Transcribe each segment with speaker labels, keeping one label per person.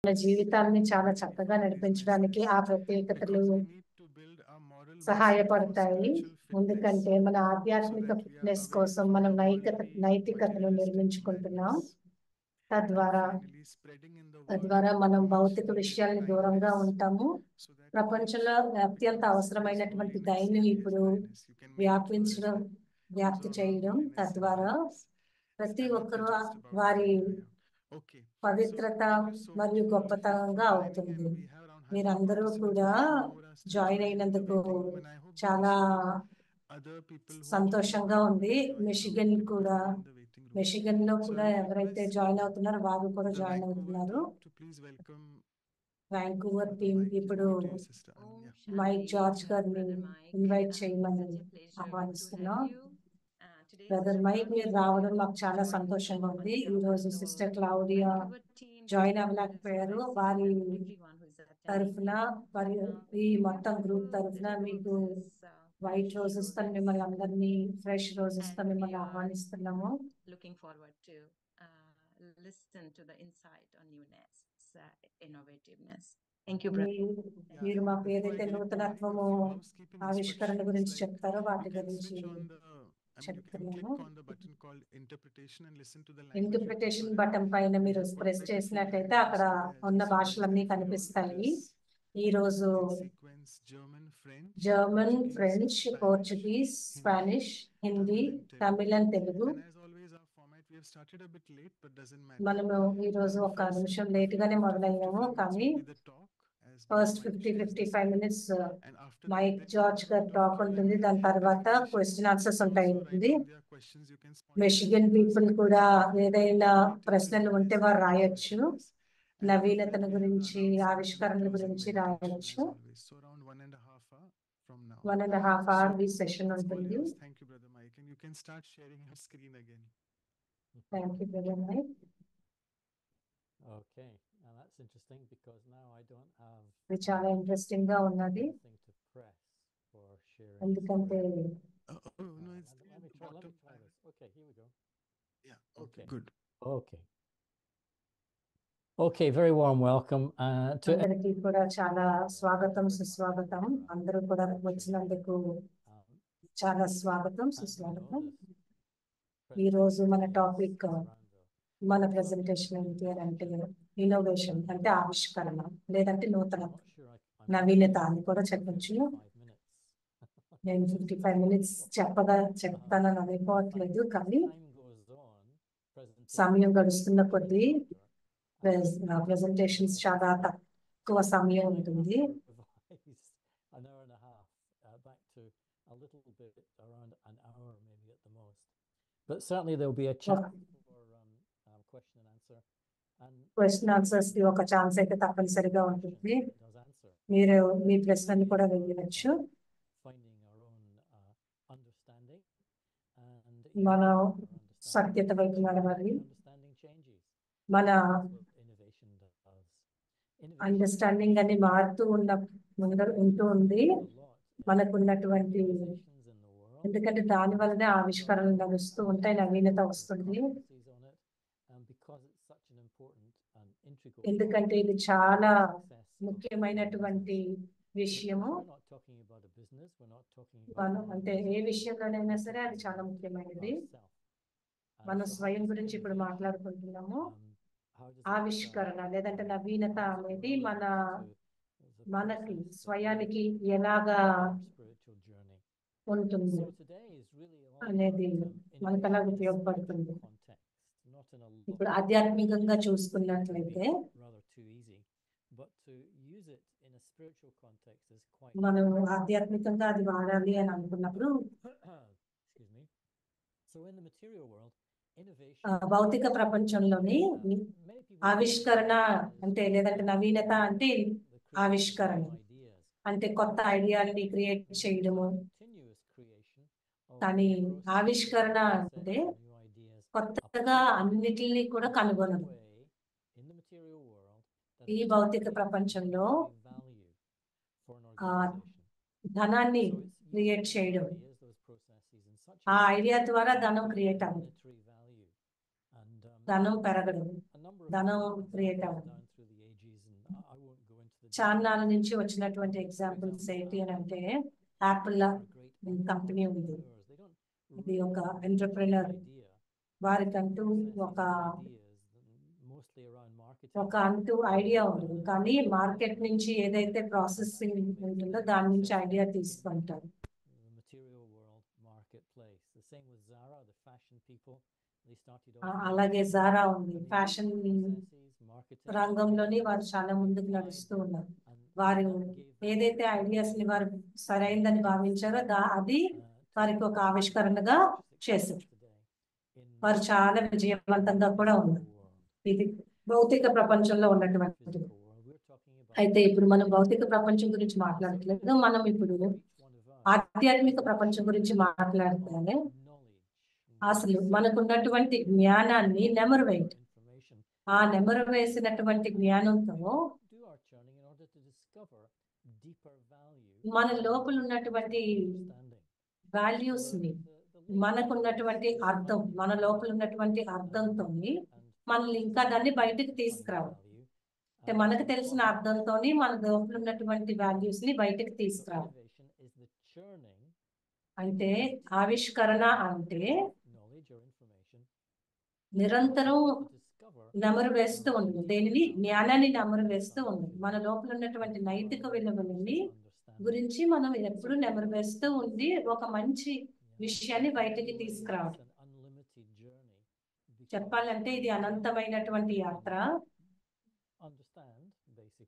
Speaker 1: మన జీవితాన్ని చాలా చక్కగా నడిపించడానికి ఆ ప్రత్యేకతలు సహాయపడతాయి. ఎందుకంటే మన ఆధ్యాత్మిక ఫిట్నెస్ కోసం మనం నైతికతను నిర్మించుకుంటున్నాం. తద్వారా మనం భౌతిక విషయాల్ని దూరంగా ఉంటాము. ప్రపంచంలో అత్యంత అవసరమైనటువంటి దైన్యం ఇప్పుడు వ్యాప్తి చేయడం తద్వారా ప్రతి ఒక్కరూ వారి పవిత్రత మరియు గొప్పతనంగా అవుతుంది. మీరందరూ కూడా జాయిన్ అయినందుకు చాలా సంతోషంగా ఉంది. మిషిగన్ లో కూడా ఎవరైతే జాయిన్ అవుతున్నారో వారు కూడా జాయిన్ అవుతున్నారు. వాంకూవర్ టీం ఇప్పుడు మైక్ జార్జ్ గారిని ఇన్వైట్ చేయమని ఆహ్వానిస్తున్నాం. బ్రదర్ మైక్ మీరు రావడం మాకు చాలా సంతోషంగా ఉంది. ఈ రోజు సిస్టర్ క్లౌడియా జాయిన్ అవ్వలేకపోయారు. వారి తరఫున మరియు ఈ మొత్తం గ్రూప్ తరఫున మీకు వైట్ రోజెస్ తో మిమ్మల్ని అందరినీ ఫ్రెష్ రోజెస్ తో మిమ్మల్ని ఆహ్వానిస్తున్నాము.
Speaker 2: Looking forward to listen to the insight on newness, innovativeness. Thank you, brother.
Speaker 1: మీరు మాకు ఏదైతే నూతనత్వము ఆవిష్కరణ గురించి చెప్తారో వాటి గురించి చెప్తున్నాము. ఇంటర్ప్రిటేషన్ బటన్ పైన మీరు ప్రెస్ చేసినట్లయితే అక్కడ ఉన్న భాషలన్నీ కనిపిస్తాయి. ఈ రోజు German, French, Portuguese, Spanish, Hindi, Tamil and Telugu. మనము ఈ రోజు ఒక నిమిషం లేట్ గానే మొదలయ్యాము, కానీ ఫస్ట్ 55 minutes మైక్ జార్జ్ గారి టాక్ ఉంటుంది. దాని తర్వాత క్వశ్చన్ ఆన్సర్స్ ఉంటాయి. మిషిగన్ పీపుల్ కూడా ఏదైనా ప్రశ్నలు ఉంటే వారు రాయొచ్చు. నవీనతను గురించి, ఆవిష్కరణల గురించి రాయొచ్చు. 1.5 hours ఈ సెషన్ ఉంటుంది. Thank you brother Mike.
Speaker 3: Okay, now that's interesting because now I don't have
Speaker 1: ఇది చాలా ఇంట్రెస్టింగ్ గా ఉన్నది.
Speaker 3: anything to press for sharing.
Speaker 1: ఎందుకంటే
Speaker 3: Let me try this. Okay, here we go.
Speaker 4: Yeah, okay, good.
Speaker 3: Okay, very warm welcome to
Speaker 1: అందరికీ కూడా చాలా స్వాగతం, సుస్వాగతం. అందరూ కూడా వచ్చినందుకు చాలా స్వాగతం, సుస్వాగతం. ఈ రోజు మన టాపిక్, మన ప్రెజెంటేషన్ ఏంటి అని అంటే ఇన్నోవేషన్ అంటే ఆవిష్కరణ లేదంటే నూతనత్వం, నవీనత అని కూడా చెప్పచ్చు. నేను 55 minutes చెప్తానని అనుకోవట్లేదు, కానీ సమయం గడుస్తున్న కొద్దీ ప్రెజెంటేషన్స్ చాలా తక్కువ సమయం ఉంటుంది.
Speaker 3: an hour and a half back to a little bit around an hour maybe at the most, but certainly there'll be a chance for question and answer, and
Speaker 1: question answers కి ఒక chance అయితే తప్పనిసరిగా ఉంటుంది. మీరు మీ ప్రశ్నలు కూడా వేయవచ్చు.
Speaker 3: finding our own understanding and
Speaker 1: మన సత్యత వైపు నడవాలి.
Speaker 3: understanding changes.
Speaker 1: మన
Speaker 3: Innovation does.
Speaker 1: అండర్స్టాండింగ్ అని మారుతూ ఉంటూ ఉంది మనకున్నటువంటి, ఎందుకంటే దాని వల్లనే ఆవిష్కరణలు నడుస్తూ ఉంటాయి, నవీనత వస్తుంది. ఎందుకంటే ఇది చాలా ముఖ్యమైనటువంటి విషయము. అంటే ఏ విషయంలోనైనా సరే అది చాలా ముఖ్యమైనది. మనం స్వయం గురించి ఇప్పుడు మాట్లాడుకుంటున్నాము. ఆవిష్కరణ లేదంటే నవీనత అనేది మనకి స్వయానికి ఎలాగా ఉంటుంది అనేది మనకు అలా ఉపయోగపడుతుంది. ఇప్పుడు ఆధ్యాత్మికంగా చూసుకున్నట్లయితే మనం ఆధ్యాత్మికంగా అది వాడాలి అని అనుకున్నప్పుడు భౌతిక ప్రపంచంలోని ఆవిష్కరణ అంటే లేదంటే నవీనత అంటే ఆవిష్కరణ అంటే కొత్త ఐడియాలని క్రియేట్ చేయడము. కానీ ఆవిష్కరణ అంటే కొత్తగా అన్నిటిని కూడా కనుగొనడం. ఈ భౌతిక ప్రపంచంలో ధనాన్ని క్రియేట్ చేయడం, ఆ ఐడియా ద్వారా ధనం క్రియేట్ అవ్వదు, ధనం పెరగడం, ధనం క్రియేట్ అవ్వదు. చాన్నాల నుంచి వచ్చినటువంటి ఎగ్జాంపుల్స్ ఏంటి అని అంటే యాపిల్ కంపెనీ ఉంది. ఇది ఒక ఎంటర్ప్రెనర్, వారికంటూ ఒక ఐడియా ఉంటుంది, కానీ మార్కెట్ నుంచి ఏదైతే ప్రాసెసింగ్ ఉంటుందో దాని నుంచి ఐడియా తీసుకుంటారు. అలాగే జారా ఉంది, ఫ్యాషన్ రంగంలోని వారు చాలా ముందుకు నడుస్తూ ఉన్నారు. వారు ఏదైతే ఐడియాస్ ని వారు సరైనదని భావించారో అది వారికి ఒక ఆవిష్కరణగా చేశారు. వారు చాలా విజయవంతంగా కూడా ఉన్నారు. ఇది భౌతిక ప్రపంచంలో ఉన్నటువంటిది. అయితే ఇప్పుడు మనం భౌతిక ప్రపంచం గురించి మాట్లాడట్లేదు, మనం ఇప్పుడు ఆధ్యాత్మిక ప్రపంచం గురించి మాట్లాడితే అసలు మనకున్నటువంటి జ్ఞానాన్ని నెమరు వేయండి. ఆ నెమరు వేసినటువంటి జ్ఞానంతో మన లోపల ఉన్నటువంటి వాల్యూస్ ని, మనకున్నటువంటి అర్థం, మన లోపల ఉన్నటువంటి అర్థంతో మనల్ని ఇంకా దాన్ని బయటకు తీసుకురావాలి. అంటే మనకు తెలిసిన అర్థంతో మన లోపల ఉన్నటువంటి వాల్యూస్ ని బయటకు తీసుకురావాలి. అంటే ఆవిష్కరణ అంటే నిరంతరం నెమరు వేస్తూ ఉంది. దేనిని? జ్ఞానాన్ని నెమరు వేస్తూ ఉంది. మన లోపల ఉన్నటువంటి నైతిక విలువలని గురించి మనం ఎప్పుడు నెమరు వేస్తూ ఉండి ఒక మంచి విషయాన్ని బయటికి తీసుకురావాలి. చెప్పాలంటే ఇది అనంతమైనటువంటి యాత్ర.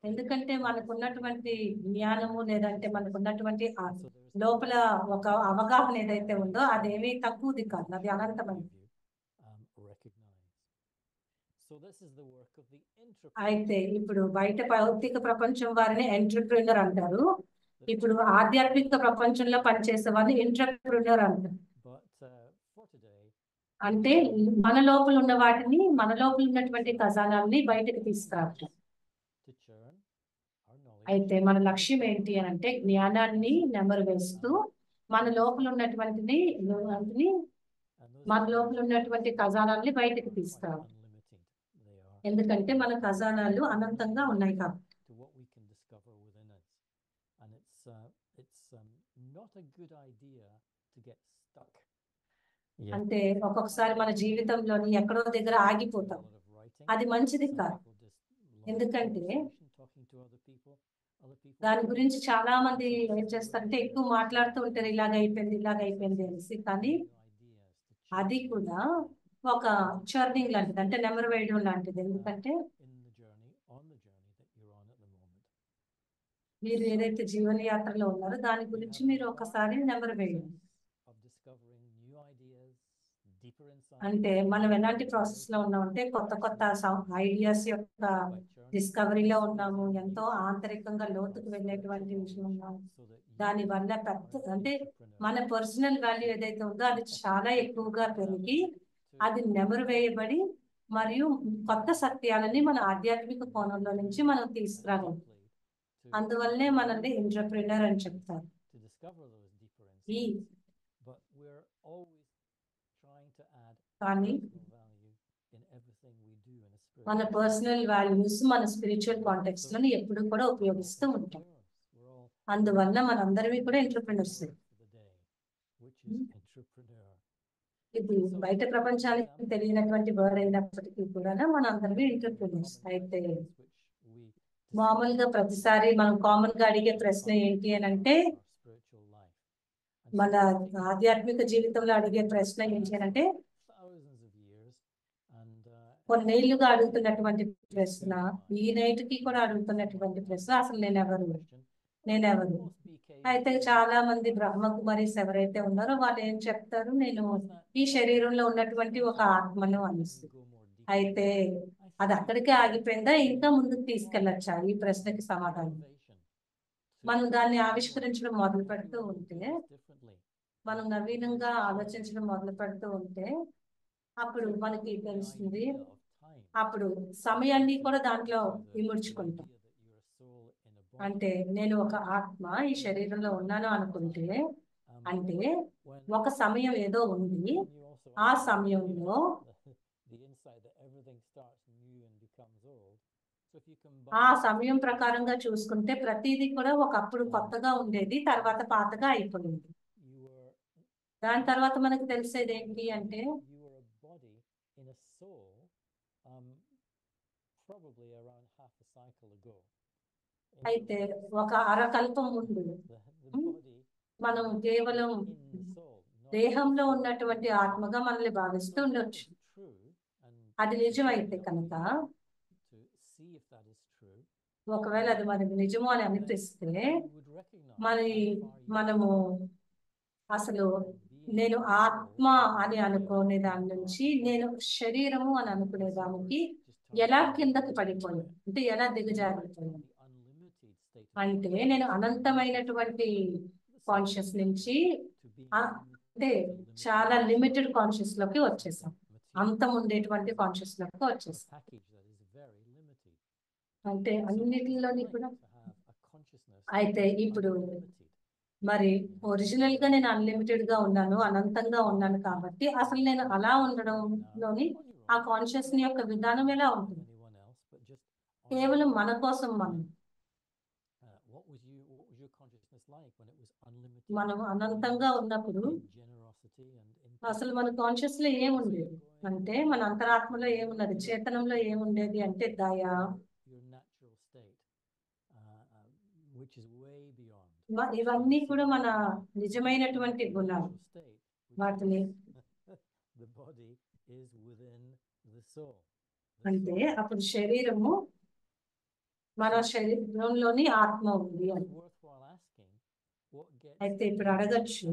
Speaker 1: ఎందుకంటే మనకున్నటువంటి జ్ఞానము లేదంటే మనకున్నటువంటి లోపల ఒక అవగాహన ఏదైతే ఉందో అదేమీ తక్కువది కాదు, అది అనంతమైనది. అయితే ఇప్పుడు బయట భౌతిక ప్రపంచం వారిని ఎంటర్ప్రెన్యూర్ అంటారు. ఇప్పుడు ఆధ్యాత్మిక ప్రపంచంలో పనిచేసే వారిని ఎంటర్ప్రెన్యూర్ అంటారు. అంటే మన లోపల ఉన్న వాటిని, మన లోపల ఉన్నటువంటి ఖజానాల్ని బయటకు తీసుకురావటం. అయితే మన లక్ష్యం ఏంటి అని అంటే జ్ఞానాన్ని నెమరు వేస్తూ మన లోపల ఉన్నటువంటిని, మన లోపల ఉన్నటువంటి ఖజానాల్ని బయటకు తీసుకురావాలి. ఎందుకంటే మన ఖజానాలు అనంతంగా ఉన్నాయి కాబట్టి. అంటే ఒక్కొక్కసారి మన జీవితంలోని ఎక్కడో దగ్గర ఆగిపోతాం, అది మంచిది కాదు. ఎందుకంటే దాని గురించి చాలా మంది ఏం చేస్తారంటే ఎక్కువ మాట్లాడుతూ ఉంటారు, ఇలాగైపోయింది అనేసి. కానీ అది కూడా ఒక చర్నింగ్ లాంటిది, అంటే నెమరు వేయడం లాంటిది. ఎందుకంటే మీరు ఏదైతే జీవన యాత్రలో ఉన్నారో దాని గురించి మీరు ఒకసారి నెమరు వేయండి. అంటే మనం ఎలాంటి ప్రాసెస్ లో ఉన్నామంటే కొత్త కొత్త ఐడియాస్ యొక్క డిస్కవరీలో ఉన్నాము, ఎంతో ఆంతరికంగా లోతుకు వెళ్ళేటువంటి విషయం ఉన్నాము. దాని వల్ల అంటే మన పర్సనల్ వాల్యూ ఏదైతే ఉందో అది చాలా ఎక్కువగా పెరిగి అది నెమరు వేయబడి మరియు కొత్త సత్యాలని మన ఆధ్యాత్మిక కోణంలో నుంచి మనం తీసుకురాగలం. అందువల్లనే మనల్ని ఎంటర్ప్రెన్యూర్ అని చెప్తారు. కానీ మన పర్సనల్ వాల్యూస్ మన స్పిరిచువల్ కాంటెక్స్ట్ లో ఎప్పుడు కూడా ఉపయోగిస్తూ ఉంటాం. అందువల్ల మనందరివి కూడా ఎంటర్ప్రెన్యూర్స్. ఇది బయట ప్రపంచానికి తెలియనటువంటి వర్డ్ అయినప్పటికీ కూడా మనందరివి ఎంటర్ప్రెన్యూర్స్. అయితే మామూలుగా ప్రతిసారి మనం కామన్ గా అడిగే ప్రశ్న ఏంటి అని అంటే, మన ఆధ్యాత్మిక జీవితంలో అడిగే ప్రశ్న ఏంటి అని అంటే, కొన్నేళ్లుగా అడుగుతున్నటువంటి ప్రశ్న, ఈ నైట్కి కూడా అడుగుతున్నటువంటి ప్రశ్న, అసలు నేనెవరు. అయితే చాలా మంది బ్రహ్మకుమారీస్ ఎవరైతే ఉన్నారో వాళ్ళు ఏం చెప్తారు, నేను ఈ శరీరంలో ఉన్నటువంటి ఒక ఆత్మను అనిస్తుంది. అయితే అది అక్కడికే ఆగిపోయిందా, ఇంకా ముందుకు తీసుకెళ్ళచ్చా? ఈ ప్రశ్నకి సమాధానం మనం దాన్ని ఆవిష్కరించడం మొదలు పెడుతూ ఉంటే, మనం నవీనంగా ఆలోచించడం మొదలు పెడుతూ ఉంటే అప్పుడు మనకి తెలుస్తుంది. అప్పుడు సమయాన్ని కూడా దాంట్లో ఇముడ్చుకుంటాం. అంటే నేను ఒక ఆత్మ ఈ శరీరంలో ఉన్నాను అనుకుంటే, అంటే ఒక సమయం ఏదో ఉంది, ఆ సమయంలో ఆ సమయం ప్రకారంగా చూసుకుంటే ప్రతిదీ కూడా ఒకప్పుడు కొత్తగా ఉండేది, తర్వాత పాతగా అయిపోయింది. దాని తర్వాత మనకు తెలిసేది ఏంటి అంటే అయితే ఒక అరకల్పం ముందు మనం కేవలం దేహంలో ఉన్నటువంటి ఆత్మగా మనల్ని భావిస్తూ ఉండొచ్చు. అది నిజమైతే కనుక, ఒకవేళ అది మనకి నిజము అని అనిపిస్తే మరి మనము అసలు నేను ఆత్మ అని అనుకునే దాని నుంచి నేను శరీరము అని అనుకునే దానికి ఎలా కిందకి పడిపోయాను, అంటే ఎలా దిగజారిపోయాను అంటే నేను అనంతమైనటువంటి కాన్షియస్ నుంచి అంటే చాలా లిమిటెడ్ కాన్షియస్ లోకి వచ్చేసాం, అంతం ఉండేటువంటి కాన్షియస్ లోకి వచ్చేసాం. అంటే అన్నిటిలోని కూడా అయితే ఇప్పుడు మరి ఒరిజినల్ గా నేను అన్లిమిటెడ్ గా ఉన్నాను, అనంతంగా ఉన్నాను కాబట్టి అసలు నేను అలా ఉండడంలోని ఆ కాన్షియస్ యొక్క విధానం ఎలా ఉంటుంది? కేవలం మన కోసం మనం అనంతంగా ఉన్నప్పుడు అసలు మన కాన్షియస్ లో ఏముండేది అంటే, మన అంతరాత్మలో ఏమున్నది, చేతనంలో ఏముండేది అంటే దయ, ఇవన్నీ కూడా మన నిజమైనటువంటి గుణాలు. వాటిని అంటే అప్పుడు శరీరము, మన శరీరంలోని ఆత్మ ఉంది అని. అయితే ఇప్పుడు అడగచ్చు,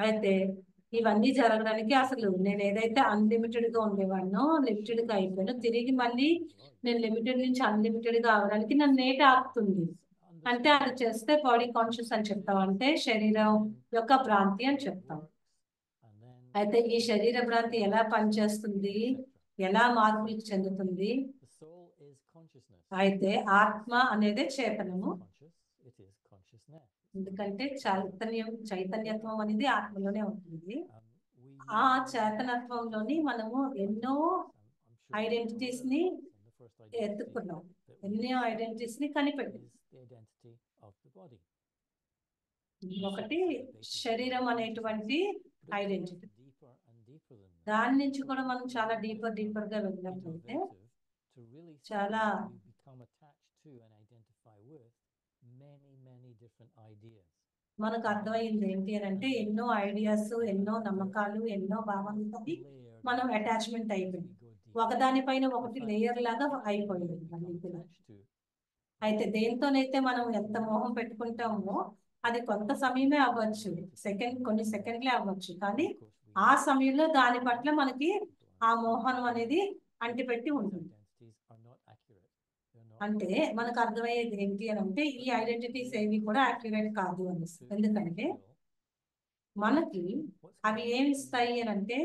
Speaker 1: అయితే ఇవన్నీ జరగడానికి అసలు నేను ఏదైతే అన్లిమిటెడ్ గా ఉండేవాడినో లిమిటెడ్ గా అయిపోయాను, తిరిగి మళ్ళీ నేను లిమిటెడ్ నుంచి అన్లిమిటెడ్ గా అవడానికి నన్ను నేట ఆపుతుంది అంటే అది చేస్తే బాడీ కాన్షియస్ అని చెప్తాం, అంటే శరీరం యొక్క భ్రాంతి అని చెప్తాం. అయితే ఈ శరీర భ్రాంతి ఎలా పనిచేస్తుంది, ఎలా మార్పులకు చెందుతుంది? అయితే ఆత్మ అనేది చేతనము, ఎందుకంటే చైతన్యత్వం అనేది ఆత్మలోనే ఉంటుంది. ఆ చేతనత్వంలోని మనము ఎన్నో ఐడెంటిటీస్ ని ఎత్తుకున్నాం, ఎన్నో ఐడెంటిటీస్ ని కనిపెట్టాం. ఒకటి శరీరం అనేటువంటి ఐడెంటిటీ, దాని నుంచి కూడా మనం చాలా డీపర్ గా వెళ్ళినట్లయితే చాలా మనకు అర్థమైంది ఏంటి అని అంటే, ఎన్నో ఐడియాస్, ఎన్నో నమ్మకాలు, ఎన్నో భావనలతో మనం అటాచ్మెంట్ అయిపోయింది, ఒకదానిపైన ఒకటి లేయర్ లాగా అయిపోయింది. అయితే దేంతోనైతే మనం ఎంత మోహం పెట్టుకుంటామో అది కొంత సమయమే అవ్వచ్చు, కొన్ని సెకండ్లే అవ్వచ్చు, కానీ ఆ సమయంలో దాని పట్ల మనకి ఆ మోహనం అనేది అంటిపెట్టి ఉంటుంది. అంటే మనకు అర్థమయ్యేది ఏంటి అని అంటే, ఈ ఐడెంటిటీస్ ఏవి కూడా యాక్యురేట్ కాదు అని. ఎందుకంటే మనకి అవి ఏమి ఇస్తాయి అని అంటే,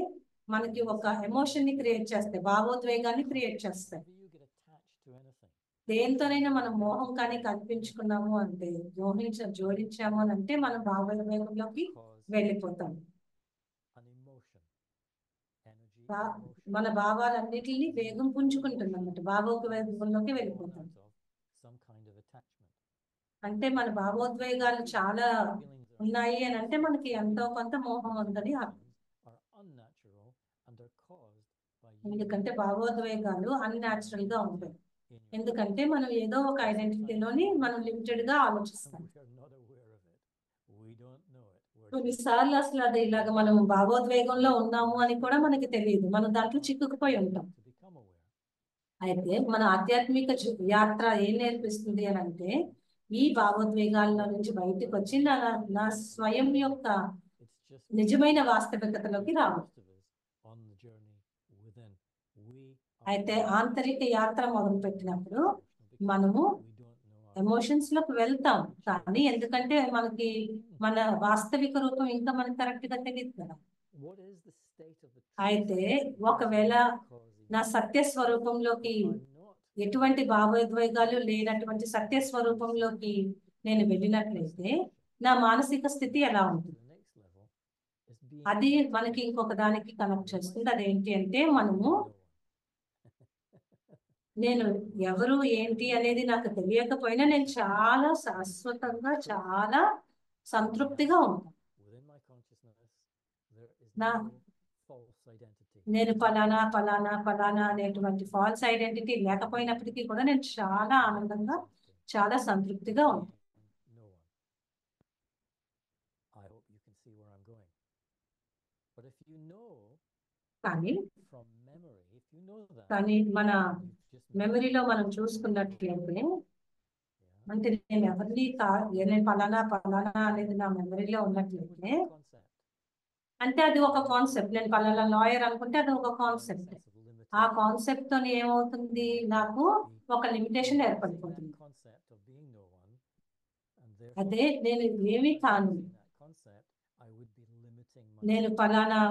Speaker 1: మనకి ఒక ఎమోషన్ ని క్రియేట్ చేస్తాయి, భావోద్వేగాన్ని క్రియేట్ చేస్తాయి. దేంతోనైనా మనం మోహం కానీ కల్పించుకున్నాము అంటే, జోడించాము అని అంటే మనం భావోద్వేగంలోకి వెళ్ళిపోతాం. మన భావాలన్నిటిని వేగం పుంజుకుంటుంది అన్నమాట, భావోద్వేగంలోకి వెళ్ళిపోతాం. అంటే మన భావోద్వేగాలు చాలా ఉన్నాయి అని అంటే మనకి ఎంతో కొంత మోహం ఉందని అర్థం. ఎందుకంటే భావోద్వేగాలు అన్యాచురల్ గా ఉంటాయి, ఎందుకంటే మనం ఏదో ఒక ఐడెంటిటీలోని మనం లిమిటెడ్ గా ఆలోచిస్తాం. కొన్నిసార్లు అసలు అది ఇలాగ మనం భావోద్వేగంలో ఉన్నాము అని కూడా మనకి తెలియదు, మనం దాంట్లో చిక్కుకుపోయి ఉంటాం. అయితే మన ఆధ్యాత్మిక యాత్ర ఏం నేర్పిస్తుంది అని అంటే, ఈ భావోద్వేగాల్లో నుంచి బయటకు వచ్చి నా స్వయం యొక్క నిజమైన వాస్తవికతలోకి రావాలి. అయితే ఆంతరిక యాత్ర మొదలు పెట్టినప్పుడు మనము ఎమోషన్స్ లోకి వెళ్తాం, కానీ ఎందుకంటే మనకి మన వాస్తవిక రూపం ఇంకా మనకి కరెక్ట్ గా తెలియదు కదా. అయితే ఒకవేళ నా సత్య స్వరూపంలోకి, ఎటువంటి భావోద్వేగాలు లేనటువంటి సత్య స్వరూపంలోకి నేను వెళ్ళినట్లయితే నా మానసిక స్థితి ఎలా ఉంటుంది? అది మనకి ఇంకొక దానికి కనెక్ట్ చేస్తుంది. అదేంటి అంటే మనము నేను ఎవరు ఏంటి అనేది నాకు తెలియకపోయినా నేను చాలా శాశ్వతంగా చాలా సంతృప్తిగా ఉంటాను. నా నేను ఫలానా ఫలానా ఫలానా అనేటువంటి ఫాల్స్ ఐడెంటిటీ లేకపోయినప్పటికీ కూడా నేను చాలా ఆనందంగా చాలా సంతృప్తిగా ఉంటాను. కానీ మన మెమరీలో మనం చూసుకున్నట్లయితే అంటే నేను ఎవరిని నేను ఫలానా ఫలానా అనేది నా మెమరీలో ఉన్నట్లయితే అంటే అది ఒక కాన్సెప్ట్. నేను పలానా లాయర్ అనుకుంటే అది ఒక కాన్సెప్ట్. ఆ కాన్సెప్ట్ తో ఏమవుతుంది, నాకు ఒక లిమిటేషన్ ఏర్పడిపోతుంది. అదే నేను ఏమీ కాను, నేను పలానా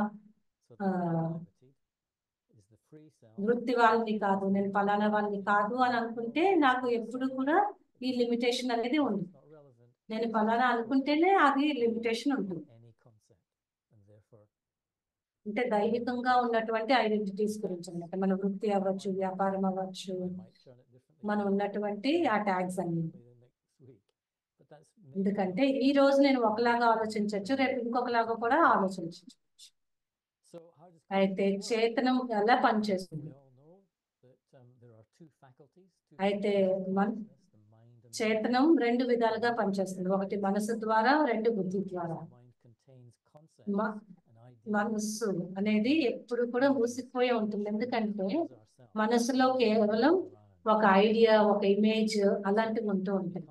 Speaker 1: వృత్తి వాళ్ళని కాదు, నేను పలానా వాళ్ళని కాదు అని అనుకుంటే నాకు ఎప్పుడు కూడా ఈ లిమిటేషన్ అనేది ఉంది. నేను పలానా అనుకుంటేనే అది లిమిటేషన్ ఉంటుంది. అంటే దైవికంగా ఉన్నటువంటి ఐడెంటిటీస్ గురించి అన్నమాట. మన వృత్తి అవ్వచ్చు, వ్యాపారం అవ్వచ్చు, మనం ఉన్నటువంటి ఆ ట్యాగ్స్ అన్ని. ఎందుకంటే ఈ రోజు నేను ఒకలాగా ఆలోచించవచ్చు, రేపు ఇంకొకలాగా కూడా ఆలోచించవచ్చు. అయితే చేతనం ఎలా పనిచేస్తుంది? అయితే చేతనం రెండు విధాలుగా పనిచేస్తుంది. ఒకటి మనసు ద్వారా, రెండు బుద్ధి ద్వారా. మనస్సు అనేది ఎప్పుడు కూడా మూసిపోయి ఉంటుంది. ఎందుకంటే మనసులో కేవలం ఒక ఐడియా, ఒక ఇమేజ్ అలాంటివి ఉంటూ ఉంటాయి.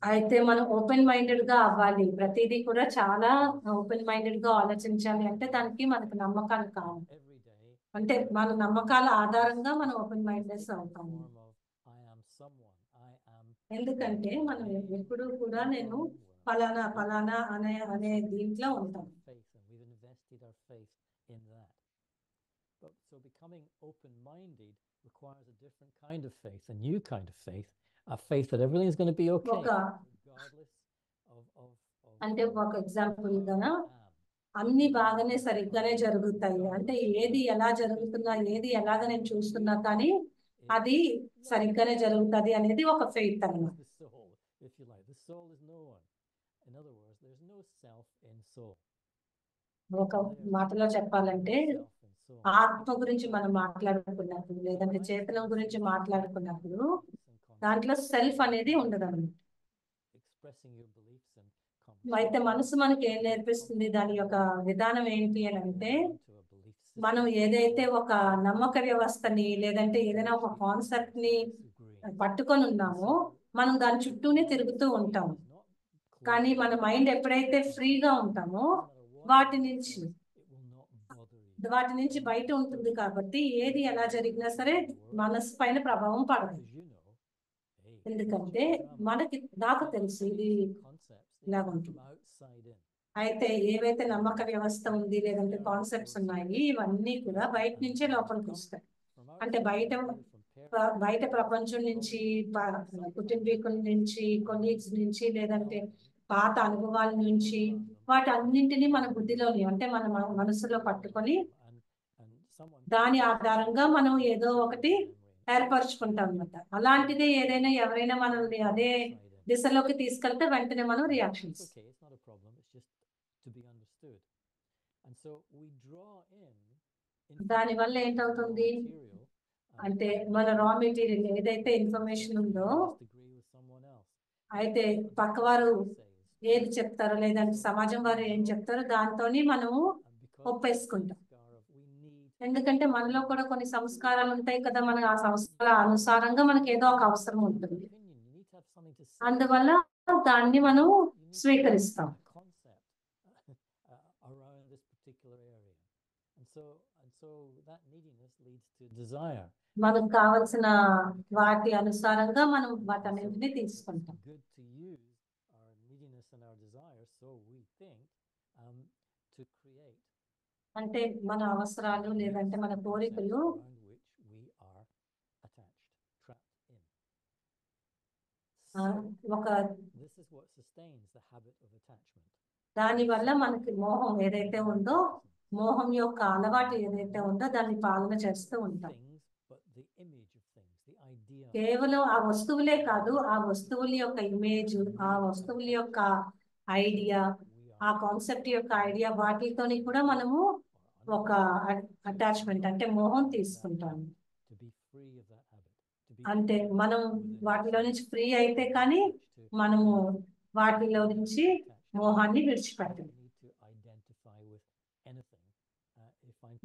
Speaker 1: అయితే మనం ఓపెన్ మైండెడ్ గా అవ్వాలి. ప్రతిదీ కూడా చాలా ఓపెన్ మైండెడ్ గా ఆలోచించాలి. అంటే దానికి మనకు నమ్మకాలు కావాలి. అంటే మన నమ్మకాల ఆధారంగా మనం ఓపెన్ మైండెడ్ అవుతాము. ఎందుకంటే మనం ఎప్పుడు కూడా నేను ఫలానా ఫలానా అనే దీంట్లో ఉంటాం.
Speaker 3: So becoming open-minded requires a different kind of faith, a new kind of faith, a faith that everything is going to be okay, regardless of
Speaker 1: అంటే ఒక ఎగ్జాంపుల్ గానా అన్ని బాగానే సరిగ్గానే జరుగుతాయి. అంటే ఏది ఎలా జరుగుతున్నా, ఏది ఎలాగ నేను చూస్తున్నా కానీ అది సరిగ్గానే జరుగుతుంది అనేది ఒక ఫెయిత్ అన్నమాట. ఒక మాటలో చెప్పాలంటే ఆత్మ గురించి మనం మాట్లాడుకున్నప్పుడు, లేదంటే చేతనం గురించి మాట్లాడుకున్నప్పుడు దాంట్లో సెల్ఫ్ అనేది ఉండదన్నమాట. అయితే మనసు మనకి ఏం నేర్పిస్తుంది, దాని యొక్క విధానం ఏంటి అని అంటే, మనం ఏదైతే ఒక నమ్మక వ్యవస్థని లేదంటే ఏదైనా ఒక కాన్సెప్ట్ ని పట్టుకొని ఉన్నామో మనం దాని చుట్టూనే తిరుగుతూ ఉంటాము. కానీ మన మైండ్ ఎప్పుడైతే ఫ్రీగా ఉంటామో వాటి నుంచి బయట ఉంటుంది. కాబట్టి ఏది ఎలా జరిగినా సరే మనసు పైన ప్రభావం పడదు. ఎందుకంటే నాకు తెలుసు ఇది ఇలా ఉంటుంది. అయితే ఏవైతే నమ్మక వ్యవస్థ ఉంది లేదంటే కాన్సెప్ట్స్ ఉన్నాయి, ఇవన్నీ కూడా బయట నుంచే లోపలికి వస్తాయి. అంటే బయట ప్రపంచం నుంచి, కుటుంబీకుల నుంచి, కొలీగ్స్ నుంచి, లేదంటే పాత అనుభవాల నుంచి, వాటి అన్నింటినీ మన బుద్ధిలోని అంటే మన మనసులో పట్టుకొని దాని ఆధారంగా మనం ఏదో ఒకటి ఏర్పరచుకుంటాం అన్నమాట. అలాంటిదే ఏదైనా ఎవరైనా మనల్ని అదే దిశలోకి తీసుకెళ్తే వెంటనే మనం రియాక్షన్స్. దానివల్ల ఏంటవుతుంది అంటే మన రా మెటీరియల్ ఏదైతే ఇన్ఫర్మేషన్ ఉందో, అయితే పక్కవారు ఏది చెప్తారో లేదంటే సమాజం వారు ఏం చెప్తారో దాంతోని మనము ఒప్పేసుకుంటాం. ఎందుకంటే మనలో కూడా కొన్ని సంస్కారాలు ఉంటాయి కదా, మన ఆ సంస్కారాల అనుసారంగా మనకి ఏదో ఒక అవసరం ఉంటుంది. అందువల్ల దాన్ని మనం స్వీకరిస్తాం. మనకు కావలసిన వాటి అనుసారంగా మనం వాటన్నింటినీ తీసుకుంటాం. అంటే మన అవసరాలు లేదంటే మన కోరికలు ఒక దానివల్ల మనకి మోహం ఏదైతే ఉందో, మోహం యొక్క అలవాటు ఏదైతే ఉందో దాన్ని పాలన చేస్తూ ఉంటాం. కేవలం ఆ వస్తువులే కాదు, ఆ వస్తువుల యొక్క ఇమేజ్, ఆ వస్తువుల యొక్క ఐడియా, ఆ కాన్సెప్ట్ యొక్క ఐడియా, వాటితోని కూడా మనము ఒక అటాచ్మెంట్ అంటే మోహం తీసుకుంటాము. అంటే మనం వాటిలో నుంచి ఫ్రీ అయితే కానీ మనము వాటిలో నుంచి మోహాన్ని విడిచిపెట్టాలి.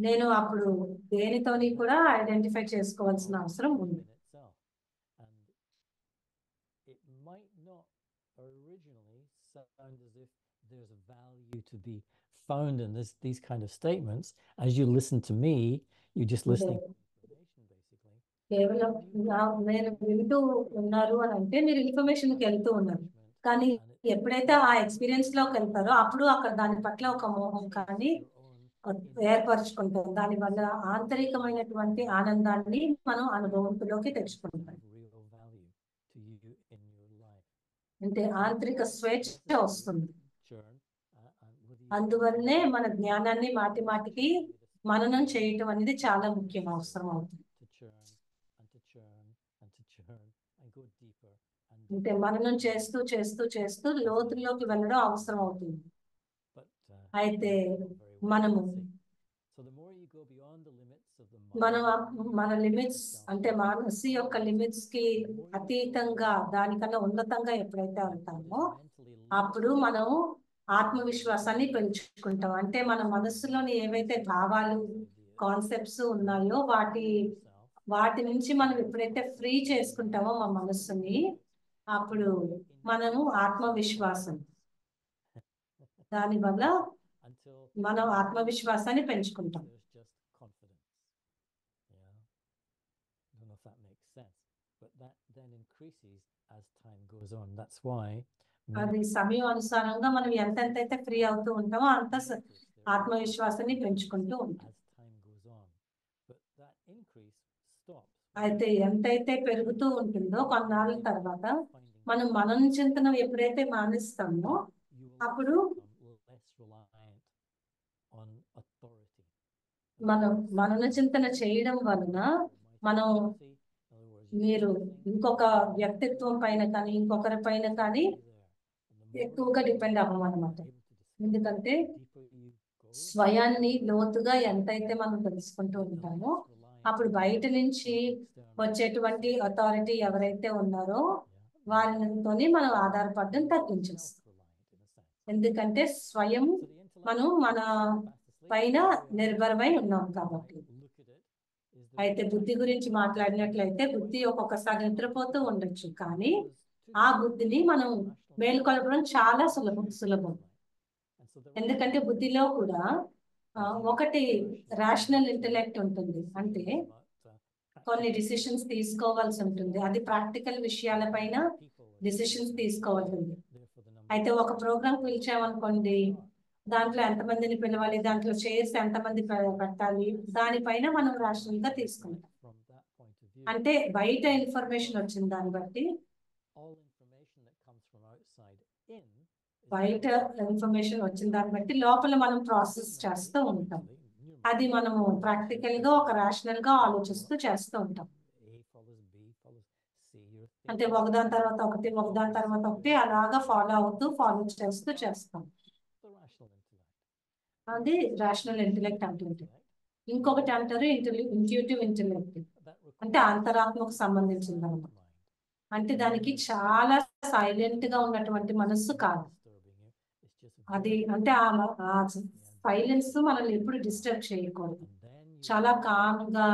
Speaker 1: నేను అప్పుడు దేనితోని కూడా ఐడెంటిఫై చేసుకోవాల్సిన అవసరం ఉంది.
Speaker 3: Found in these kind of statements. As you listen to me, you just listening to information basically.
Speaker 1: కేవలం నేను వింటూ ఉన్నారు అని అంటే మీరు ఇన్ఫర్మేషన్కి వెళ్తూ ఉన్నారు, కానీ ఎప్పుడైతే ఆ ఎక్స్పీరియన్స్ లోకి వెళ్తారో అప్పుడు అక్కడ దాని పట్ల ఒక మోహం కానీ ఏర్పరచుకుంటాం. దానివల్ల ఆంతరికమైనటువంటి ఆనందాన్ని మనం అనుభవంలోకి తెచ్చుకుంటాం. అంటే ఆంతరిక స్వేచ్ఛ వస్తుంది. అందువల్లనే మన జ్ఞానాన్ని మాటి మాటికి మననం చేయటం అనేది చాలా ముఖ్యం, అవసరం అవుతుంది. అంటే మననం చేస్తూ చేస్తూ చేస్తూ లోతుల్లోకి వెళ్ళడం అవసరం అవుతుంది. అయితే మనము మన లిమిట్స్ అంటే మనసు యొక్క లిమిట్స్ కి అతీతంగా, దానికన్నా ఉన్నతంగా ఎప్పుడైతే వెళ్తామో అప్పుడు మనం ఆత్మవిశ్వాసాన్ని పెంచుకుంటాం. అంటే మన మనస్సులోని ఏవైతే భావాలు, కాన్సెప్ట్స్ ఉన్నాయో వాటి నుంచి మనం ఎప్పుడైతే ఫ్రీ చేసుకుంటామో మా మనస్సుని, అప్పుడు మనము ఆత్మవిశ్వాసం, దానివల్ల మనం ఆత్మవిశ్వాసాన్ని పెంచుకుంటాం. అది సమయం అనుసారంగా మనం ఎంతైతే ఫ్రీ అవుతూ ఉంటామో అంత ఆత్మవిశ్వాసాన్ని పెంచుకుంటూ ఉంటాం. అయితే ఎంతైతే పెరుగుతూ ఉంటుందో కొన్నాళ్ళ తర్వాత మనం మనన చింతనం ఎప్పుడైతే మానేస్తామో అప్పుడు మనం మనన చింతన చేయడం వలన మనం మీరు ఇంకొక వ్యక్తిత్వం పైన కానీ ఇంకొకరి పైన కానీ ఎక్కువగా డిపెండ్ అవ్వమన్నమాట. ఎందుకంటే స్వయాన్ని లోతుగా ఎంతైతే మనం తెలుసుకుంటూ ఉంటామో అప్పుడు బయట నుంచి వచ్చేటువంటి అథారిటీ ఎవరైతే ఉన్నారో వారితోని మనం ఆధారపడడం తగ్గించేస్తాం. ఎందుకంటే స్వయం మనం మన పైన నిర్భరమై ఉన్నాం కాబట్టి. అయితే బుద్ధి గురించి మాట్లాడినట్లయితే బుద్ధి ఒక్కొక్కసారి నిద్రపోతూ ఉండొచ్చు, కానీ ఆ బుద్ధిని మనం మేలుకొల్పడం చాలా సులభం. ఎందుకంటే బుద్ధిలో కూడా ఒకటి రేషనల్ ఇంటెలెక్ట్ ఉంటుంది, అంటే కొన్ని డిసిషన్స్ తీసుకోవాల్సి ఉంటుంది. అది ప్రాక్టికల్ విషయాల పైన డిసిషన్స్ తీసుకోవాల్సింది. అయితే ఒక ప్రోగ్రామ్ పిలిచామనుకోండి, దాంట్లో ఎంతమందిని పిలవాలి, దాంట్లో చైర్స్ ఎంతమంది పెట్టాలి, దానిపైన మనం రేషనల్ గా తీసుకుంటాం. అంటే బయట ఇన్ఫర్మేషన్ వచ్చిన దాన్ని బట్టి, బయట ఇన్ఫర్మేషన్ వచ్చిన దాన్ని బట్టి లోపల మనం ప్రాసెస్ చేస్తూ ఉంటాం. అది మనము ప్రాక్టికల్ గా ఒక రేషనల్ గా ఆలోచిస్తూ చేస్తూ ఉంటాం. అంటే ఒకదాని తర్వాత ఒకటి అలాగా ఫాలో చేస్తూ చేస్తాం. అది రేషనల్ ఇంటెలెక్ట్ అంటుంటే. ఇంకొకటి అంటారు ఇంట్యూటివ్ ఇంటెలెక్ట్, అంటే అంతరాత్మకు సంబంధించింది అనమాట. అంటే దానికి చాలా సైలెంట్ గా ఉన్నటువంటి మనస్సు కాదు అది. అంటే ఆ సైలెన్స్ మనల్ని ఎప్పుడు డిస్టర్బ్ చేయకూడదు, చాలా కామ్ గా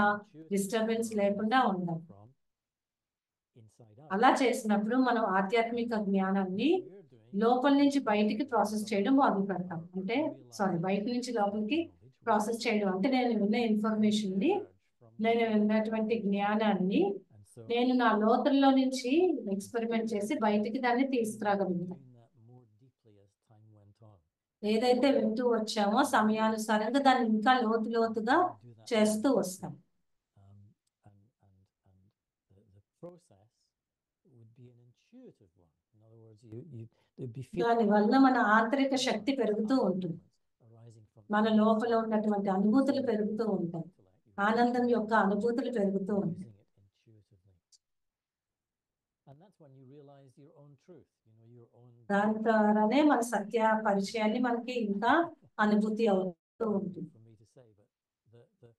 Speaker 1: డిస్టర్బెన్స్ లేకుండా ఉండాలి. అలా చేసినప్పుడు మనం ఆధ్యాత్మిక జ్ఞానాన్ని లోపల నుంచి బయటికి ప్రాసెస్ చేయడం మొదలు పెడతాం. అంటే బయట నుంచి లోపలికి ప్రాసెస్ చేయడం అంటే నేను విన్న ఇన్ఫర్మేషన్ ని, నేను విన్నటువంటి జ్ఞానాన్ని నేను నా లోతుల్లో నుంచి ఎక్స్పెరిమెంట్ చేసి బయటికి దాన్ని తీసుకురాగలుగుతాను. ఏదైతే వింటూ వచ్చామో సమయానుసారంగా దాన్ని ఇంకా లోతుగా చేస్తూ వస్తాం.
Speaker 3: They'd be
Speaker 1: దాని
Speaker 3: feeling
Speaker 1: వల్ల మన ఆంతరిక శక్తి పెరుగుతూ ఉంటుంది.
Speaker 3: arising from
Speaker 1: మన లోపల ఉన్నటువంటి అనుభూతులు పెరుగుతూ ఉంటాయి. ఆనందం యొక్క అనుభూతులు పెరుగుతూ ఉంటాయి.
Speaker 3: using it intuitively. And that's when you realize your own truth, your own.
Speaker 1: దాని ద్వారానే మన సత్య పరిచయాన్ని మనకి ఇంకా అనుభూతి అవుతూ ఉంటుంది.
Speaker 3: For me to say, but the